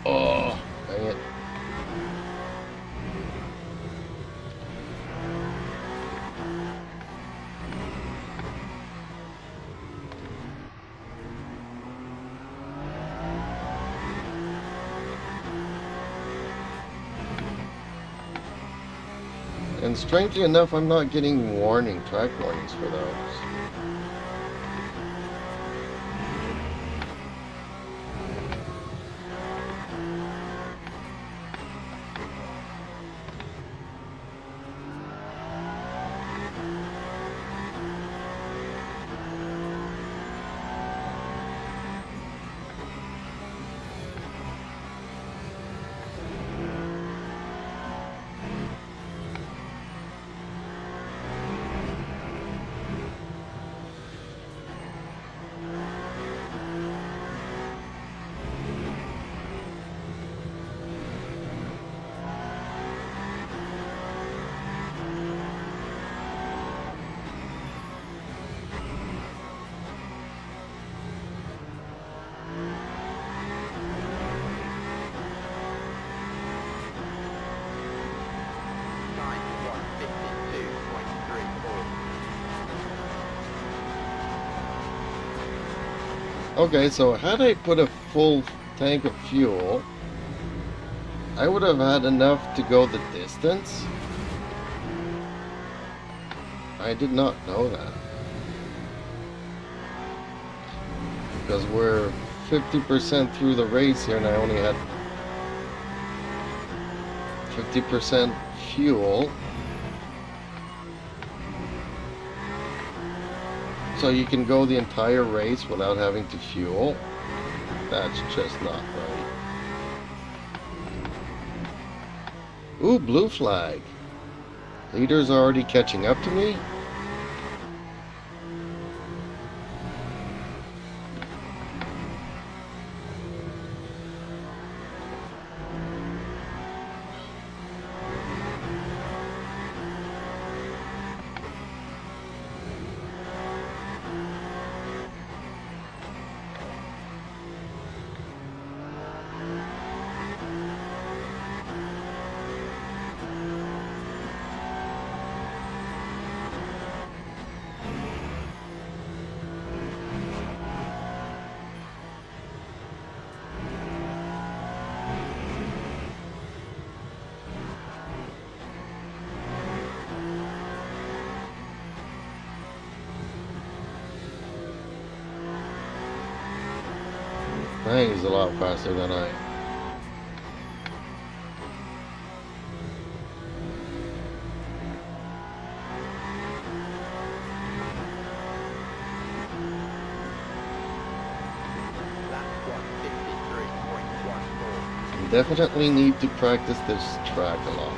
Oh, dang it. And strangely enough, I'm not getting track warnings for those. Okay, so had I put a full tank of fuel, I would have had enough to go the distance. I did not know that. Because we're 50% through the race here and I only had 50% fuel. So you can go the entire race without having to fuel. That's just not right. Ooh, blue flag. Leader's already catching up to me. Dang, he's a lot faster than I am. Lap 153.14. Definitely need to practice this track a lot.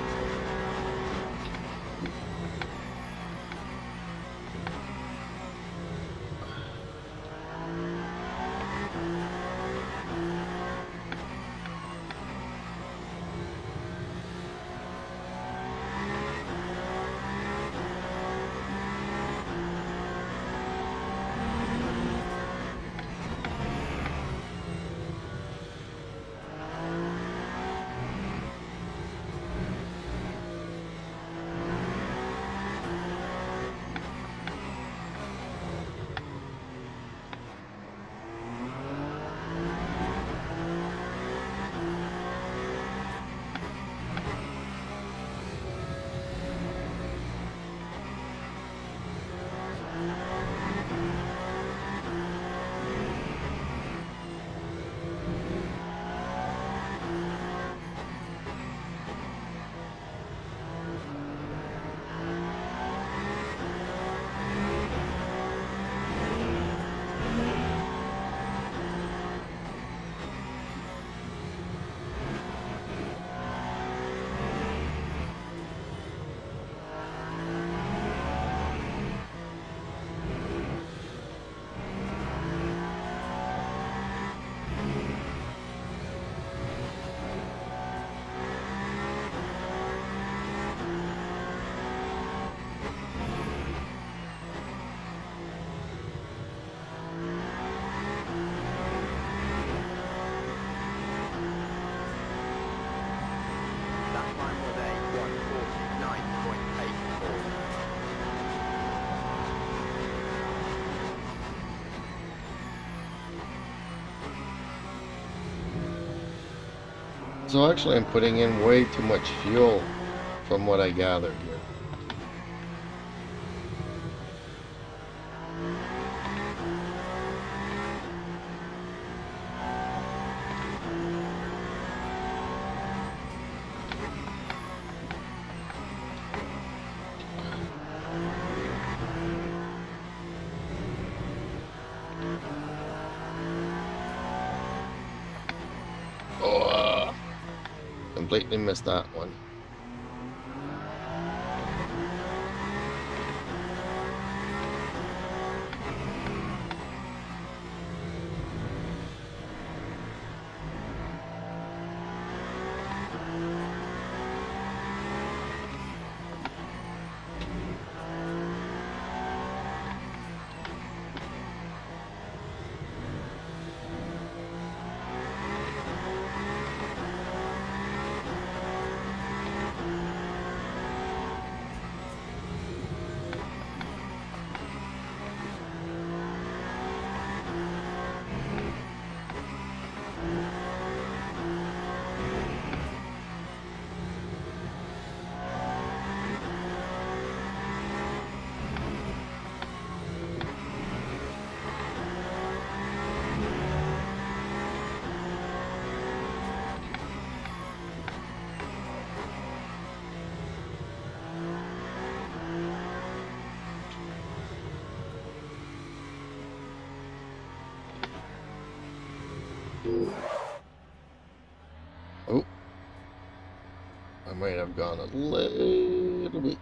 That time was a 149.84. So actually I'm putting in way too much fuel from what I gathered here. Oh, completely missed that one. Oh, I might have gone a little bit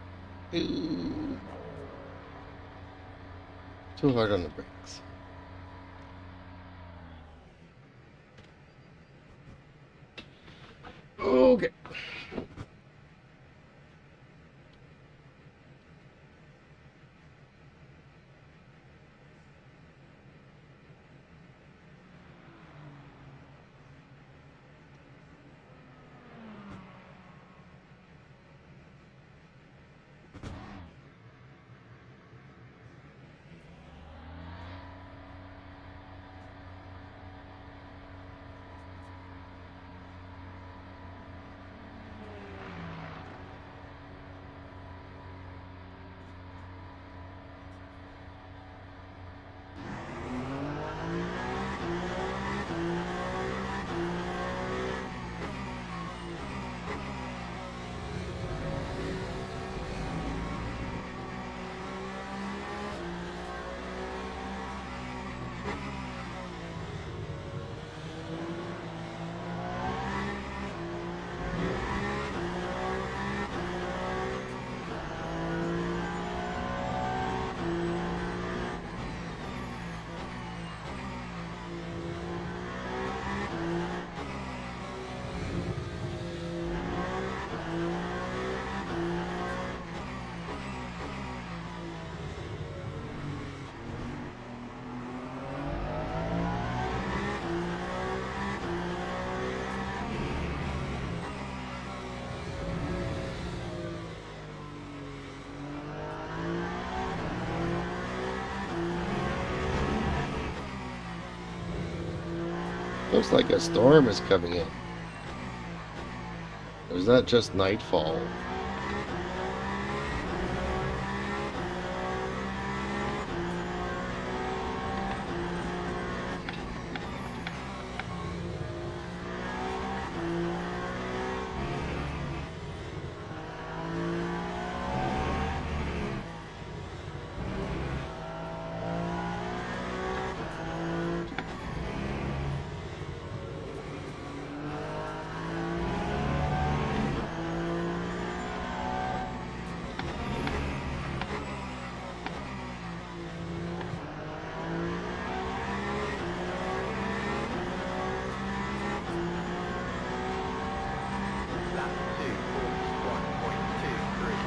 too hard on the brakes. Okay. Looks like a storm is coming in. Or is that just nightfall? Lap 2 1.23.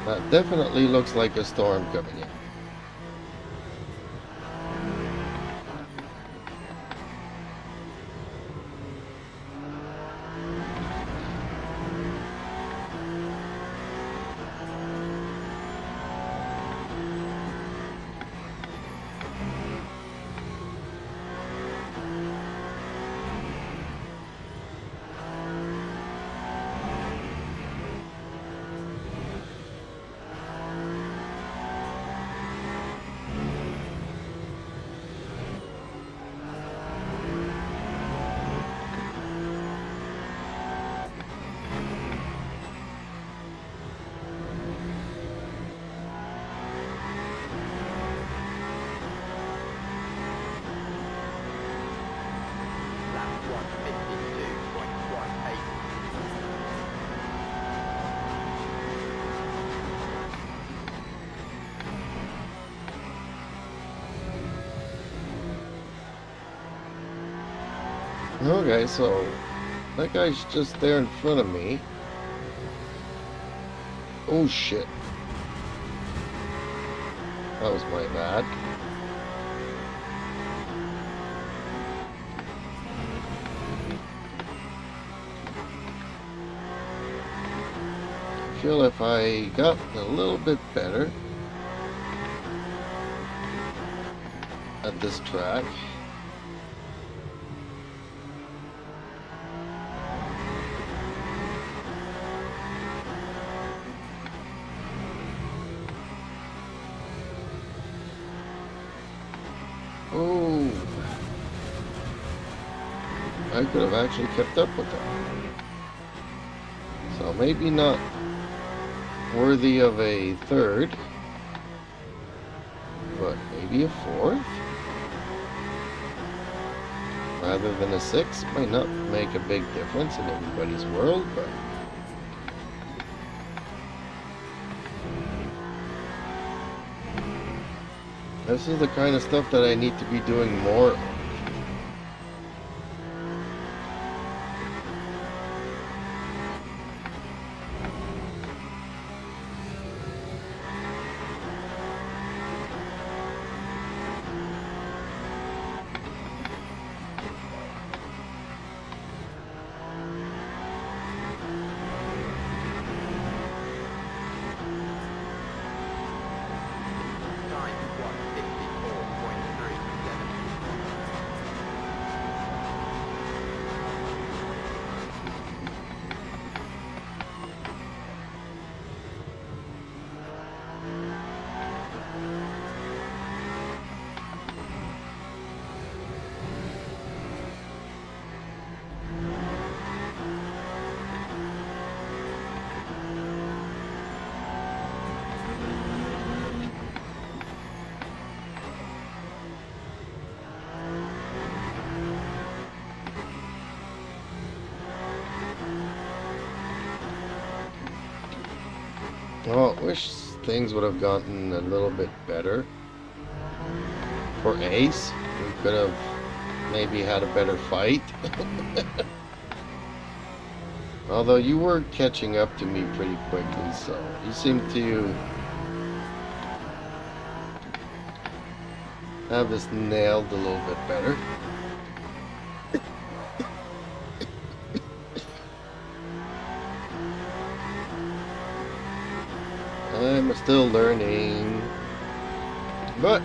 That definitely looks like a storm coming in. Lap 1:52.18. Okay, so that guy's just there in front of me. Oh shit. That was my bad. I feel if I got a little bit better at this track. Oh, I could have actually kept up with that. So maybe not worthy of a third, but maybe a fourth rather than a sixth. Might not make a big difference in everybody's world, but this is the kind of stuff that I need to be doing more of. Time 154.37. Well, I wish things would have gotten a little bit better for Ace. We could have maybe had a better fight. Although you were catching up to me pretty quickly, so you seem to have this nailed a little bit better. I'm still learning, but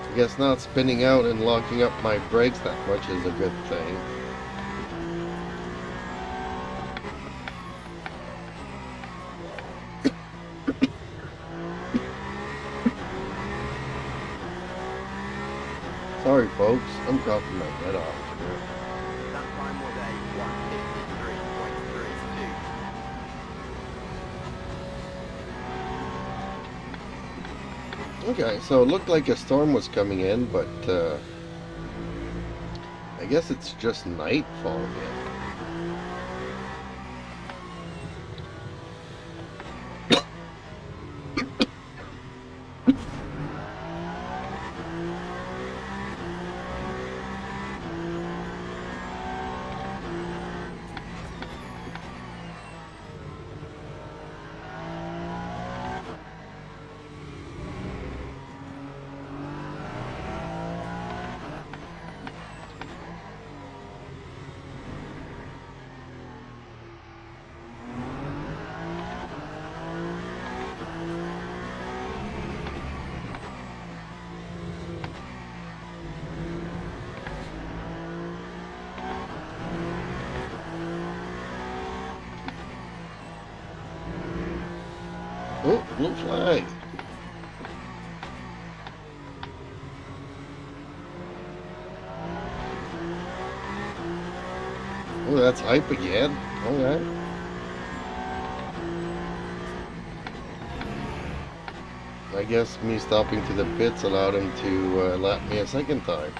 I guess not spinning out and locking up my brakes that much is a good thing. Sorry folks, I'm coughing my head off here. That time was a 153.32. Okay, so it looked like a storm was coming in, but I guess it's just nightfall again. Oh, blue flag. Oh, that's hype again. Okay. I guess me stopping to the pits allowed him to lap me a second time.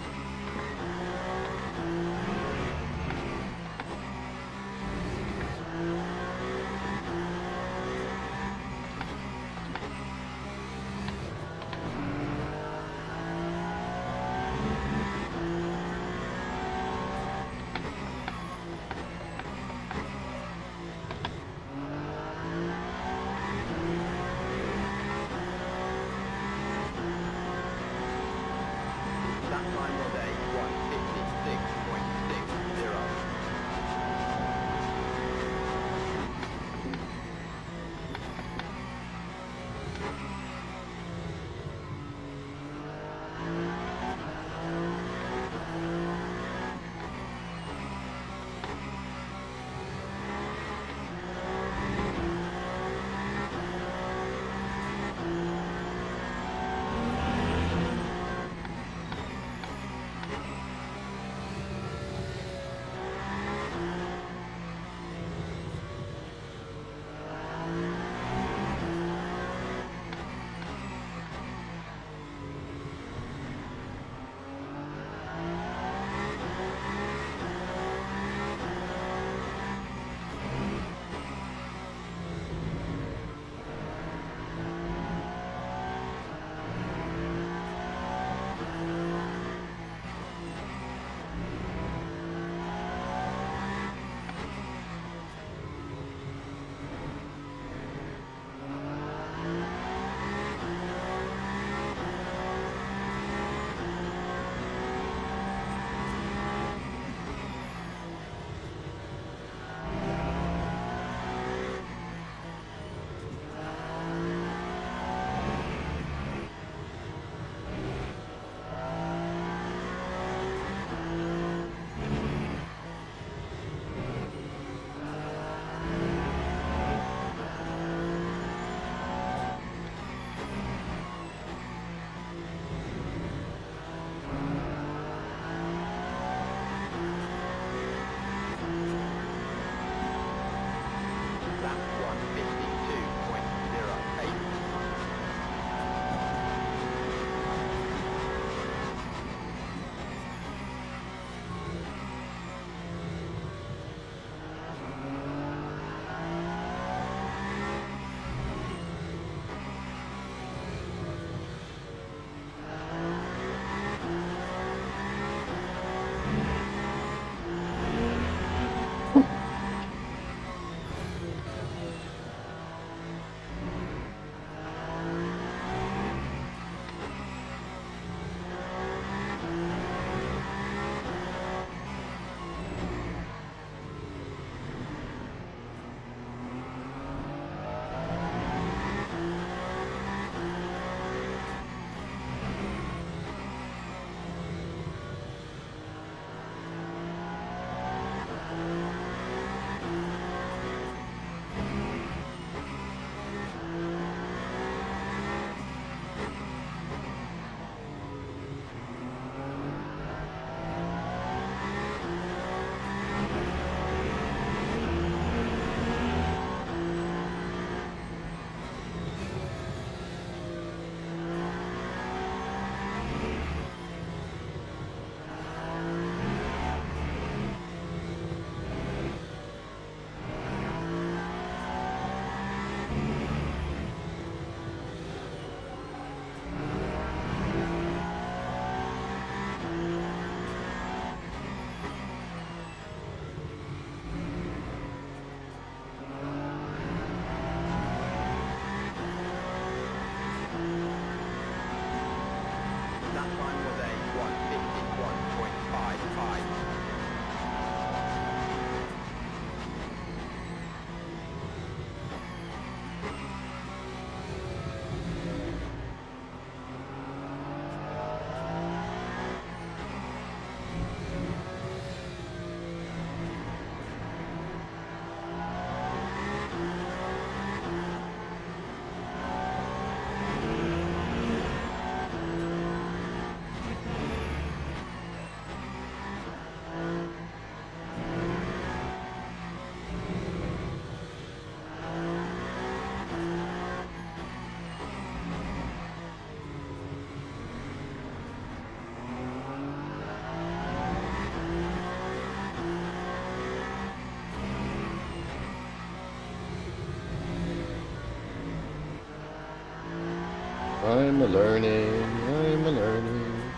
I'm a learning, I'm a learning.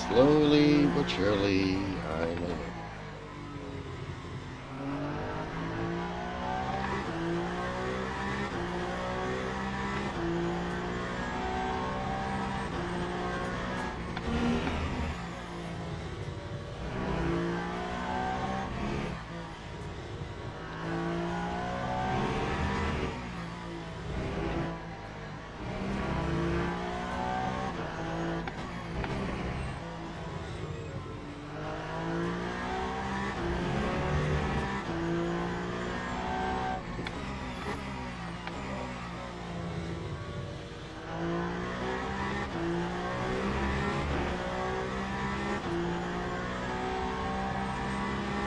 Slowly but surely, I'm a learning.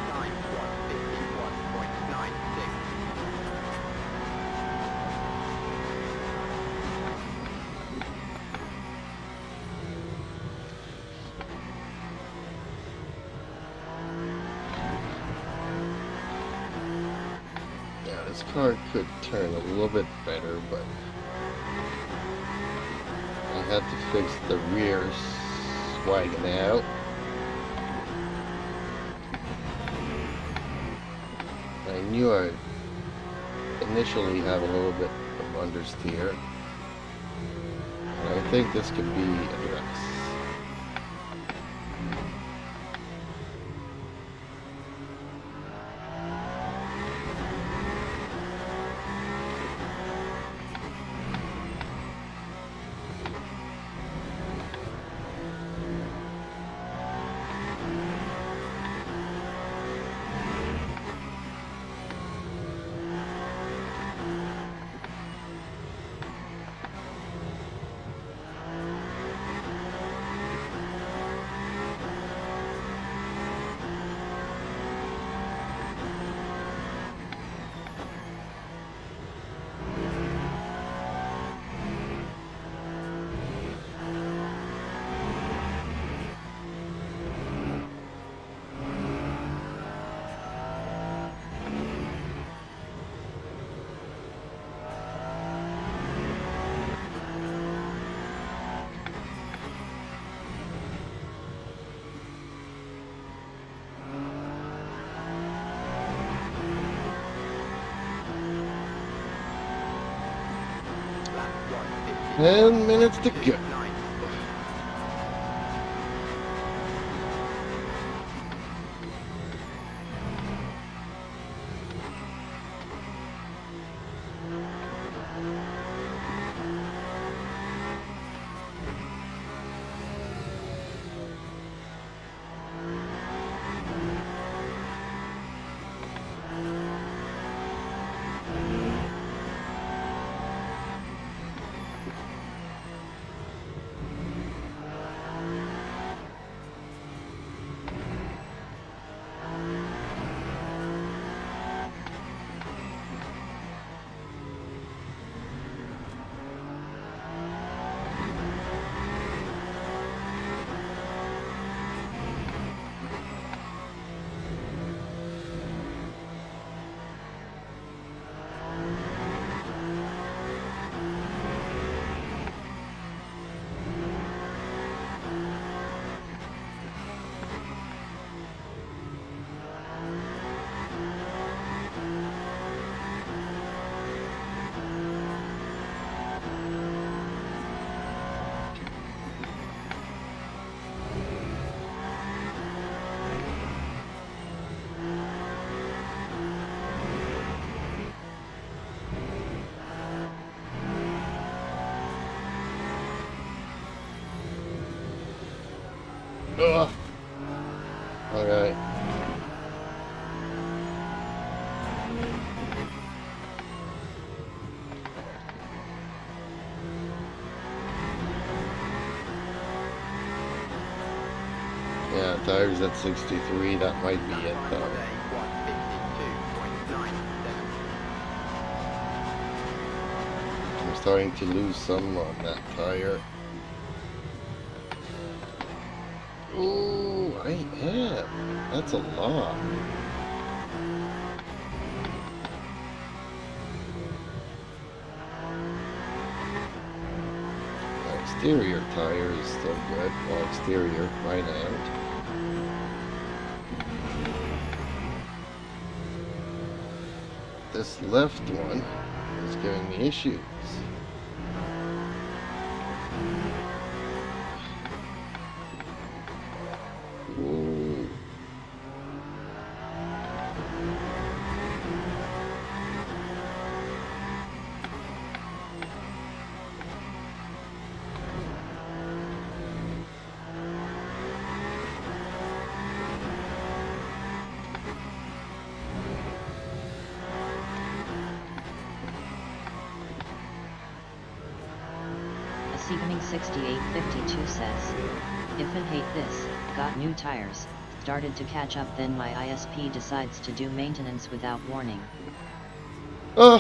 Time 1:51.96. Yeah, this car could turn a little bit better, but I had to fix the rear swagging out. I knew I'd initially have a little bit of understeer, and I think this could be addressed. Lap 10 minutes to go. 1:52.9. Ugh. Alright. Yeah, tires at 63, that might be it Time though. today 1:52.97. I'm starting to lose some on that tire. Ooh, I am. That's a lot. exterior tire is still good. Well, exterior, right hand. This left one is giving me issues. Ooh. Seegaming 6852 says, if and hate this, got new tires, started to catch up, then my ISP decides to do maintenance without warning. Oh,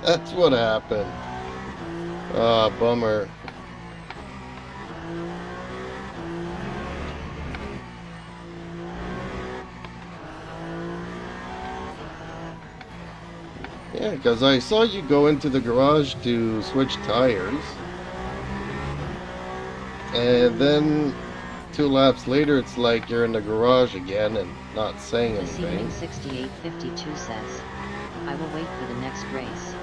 that's what happened. Ah, bummer. Yeah, because I saw you go into the garage to switch tires. And then 2 laps later, it's like you're in the garage again and not saying The anything. Seegaming 6852 says, I will wait for the next race.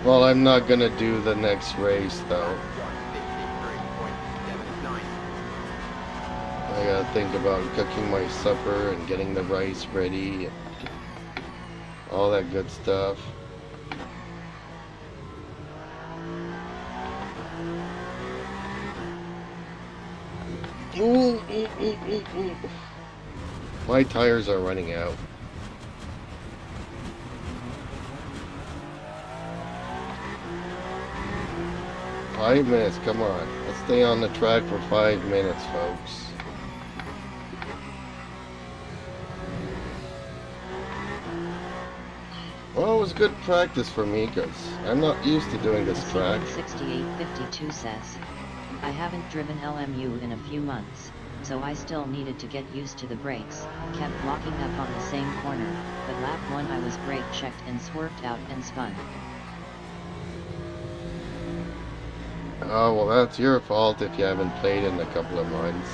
Well, I'm not gonna do the next race though. 153.79. I gotta think about cooking my supper and getting the rice ready. All that good stuff. Ooh, ooh, ooh, ooh, ooh. My tires are running out. Five minutes, come on. Let's stay on the track for 5 minutes, folks. Well, it was good practice for me because I'm not used to doing this track. Seegaming 6852 says, I haven't driven LMU in a few months, so I still needed to get used to the brakes, kept locking up on the same corner, but lap 1 I was brake checked and swerved out and spun. Oh, well, that's your fault if you haven't played in a couple of months.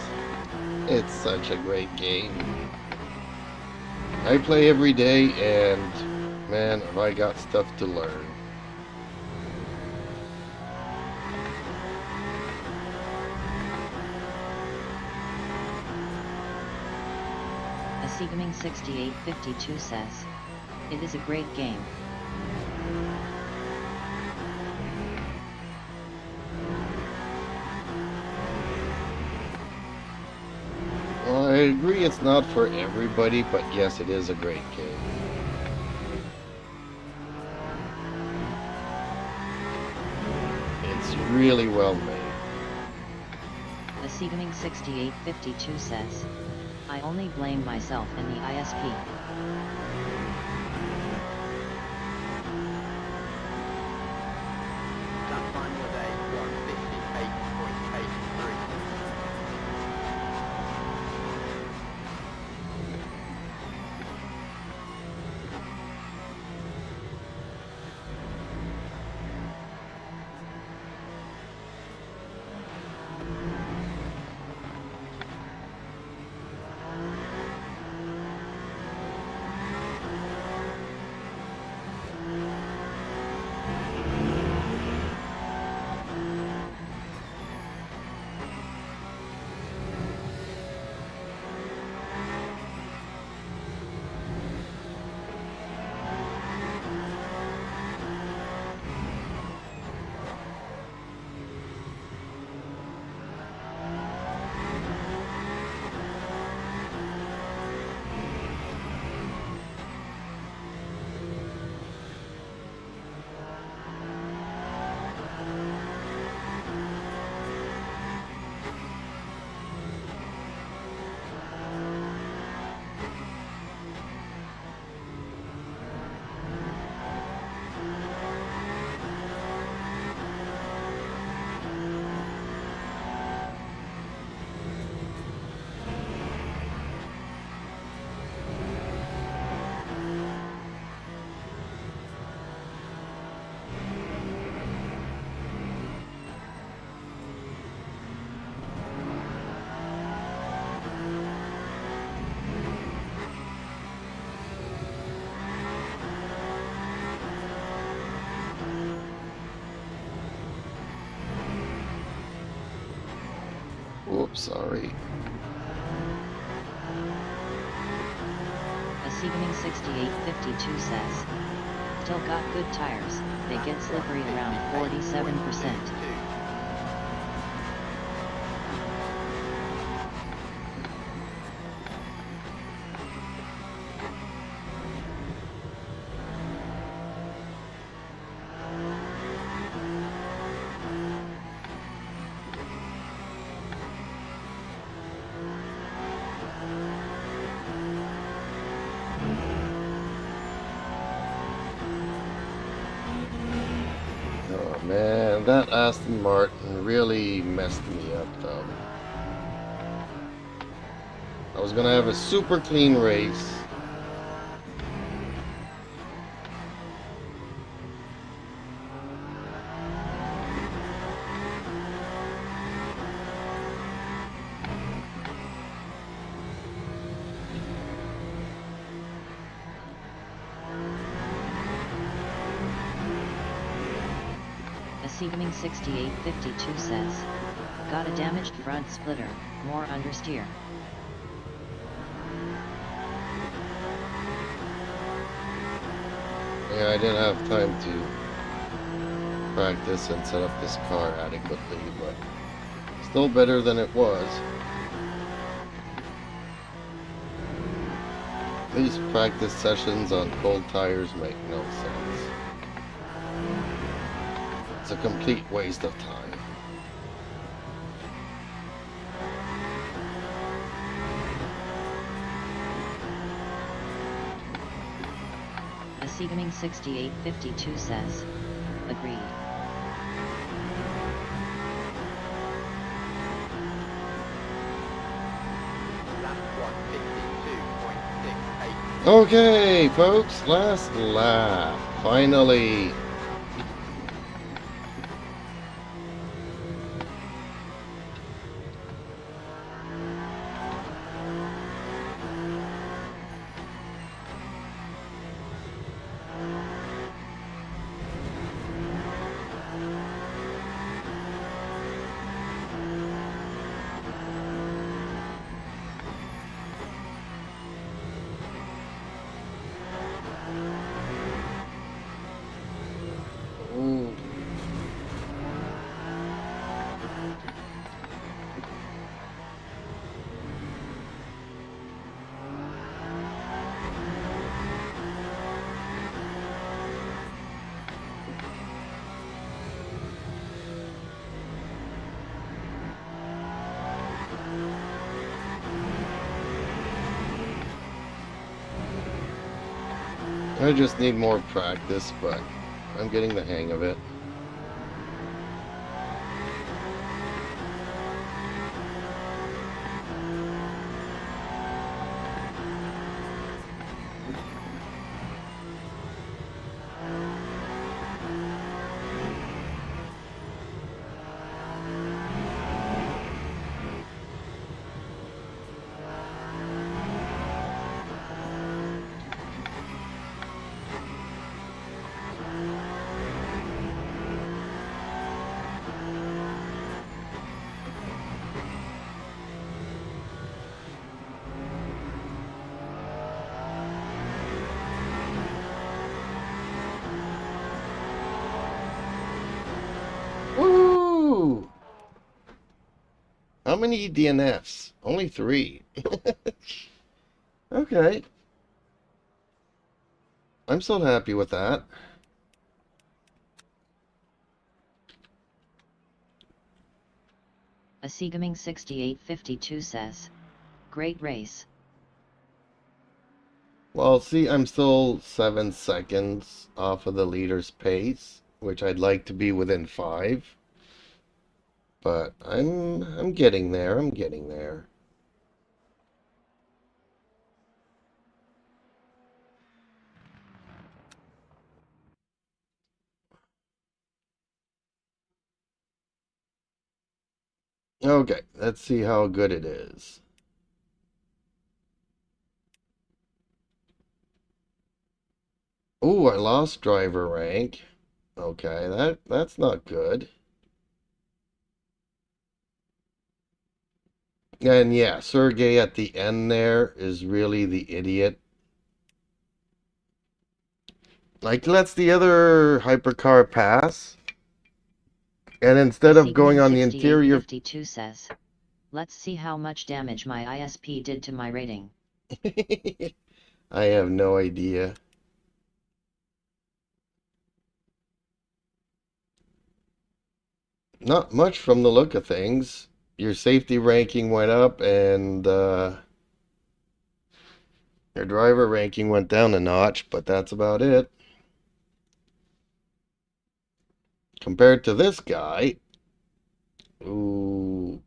It's such a great game. I play every day, and man, have I got stuff to learn. A Seegaming 6852 says, it is a great game. Well, I agree it's not for everybody, but yes, it is a great game. It's really well made. The Seegaming 6852 says, I only blame myself and the ISP. Lap time of the day, 158.83. Whoops, sorry. A Siegeming 6852 says, still got good tires, they get slippery around 47%. Oh man, that Aston Martin really messed me up though. I was gonna have a super clean race. A Siegeming 6852 says, got a damaged front splitter, more understeer. Yeah, I didn't have time to practice and set up this car adequately, but still better than it was. These practice sessions on cold tires make no sense. It's a complete waste of time. A Siegeming 6852 says, agreed. Lap 152.68. Okay, folks, last lap. Finally. Ooh. I just need more practice, but I'm getting the hang of it. Woo! How many DNFs? Only 3. Okay. I'm still happy with that. A Siegeming 6852 says, great race. Well, see, I'm still 7 seconds off of the leader's pace, which I'd like to be within 5. But I'm getting there. I'm getting there. Okay, let's see how good it is. Ooh, I lost driver rank. Okay, that's not good. And yeah, Sergey at the end there is really the idiot. Like, lets the other hypercar pass, and instead of going on the interior... 6852 says, let's see how much damage my ISP did to my rating. I have no idea. Not much from the look of things. Your safety ranking went up, and your driver ranking went down a notch, but that's about it. Compared to this guy, who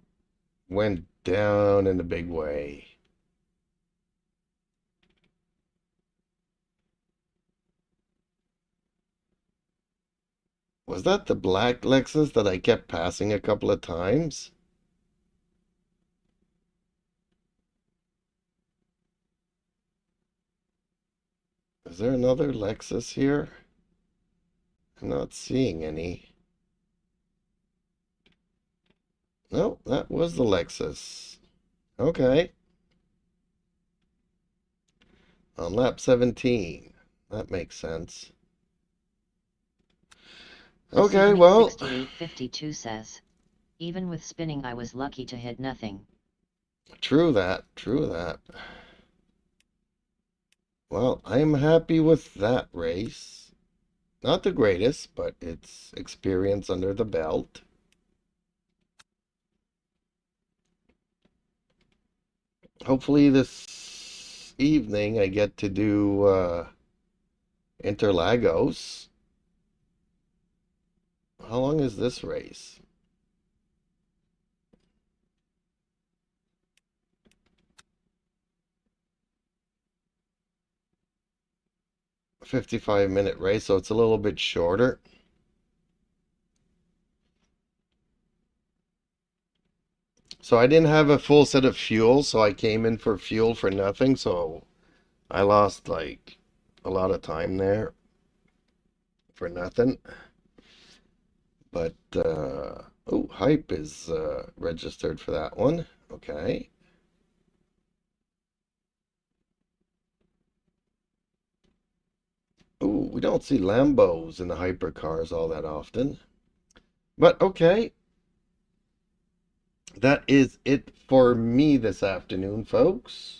went down in a big way. Was that the black Lexus that I kept passing a couple of times? Is there another Lexus here? I'm not seeing any. No, that was the Lexus. Okay. On lap 17. That makes sense. Okay, well... 6852 says, even with spinning I was lucky to hit nothing. True that, true that. Well, I'm happy with that race. Not the greatest, but it's experience under the belt. Hopefully this evening I get to do Interlagos. How long is this race? A 55-minute race, so it's a little bit shorter. So I didn't have a full set of fuel, so I came in for fuel for nothing, so I lost like a lot of time there for nothing. But oh, hype is registered for that one. Okay. Oh, we don't see Lambos in the hypercars all that often. But okay. That is it for me this afternoon, folks.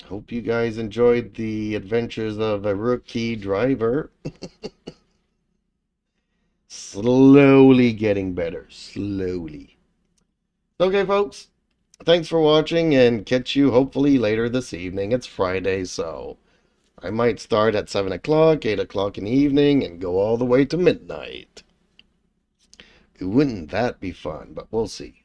Hope you guys enjoyed the adventures of a rookie driver. Slowly getting better. Slowly. Okay, folks. Thanks for watching, and catch you hopefully later this evening. It's Friday, so I might start at 7 o'clock, 8 o'clock in the evening, and go all the way to midnight. Wouldn't that be fun? But we'll see.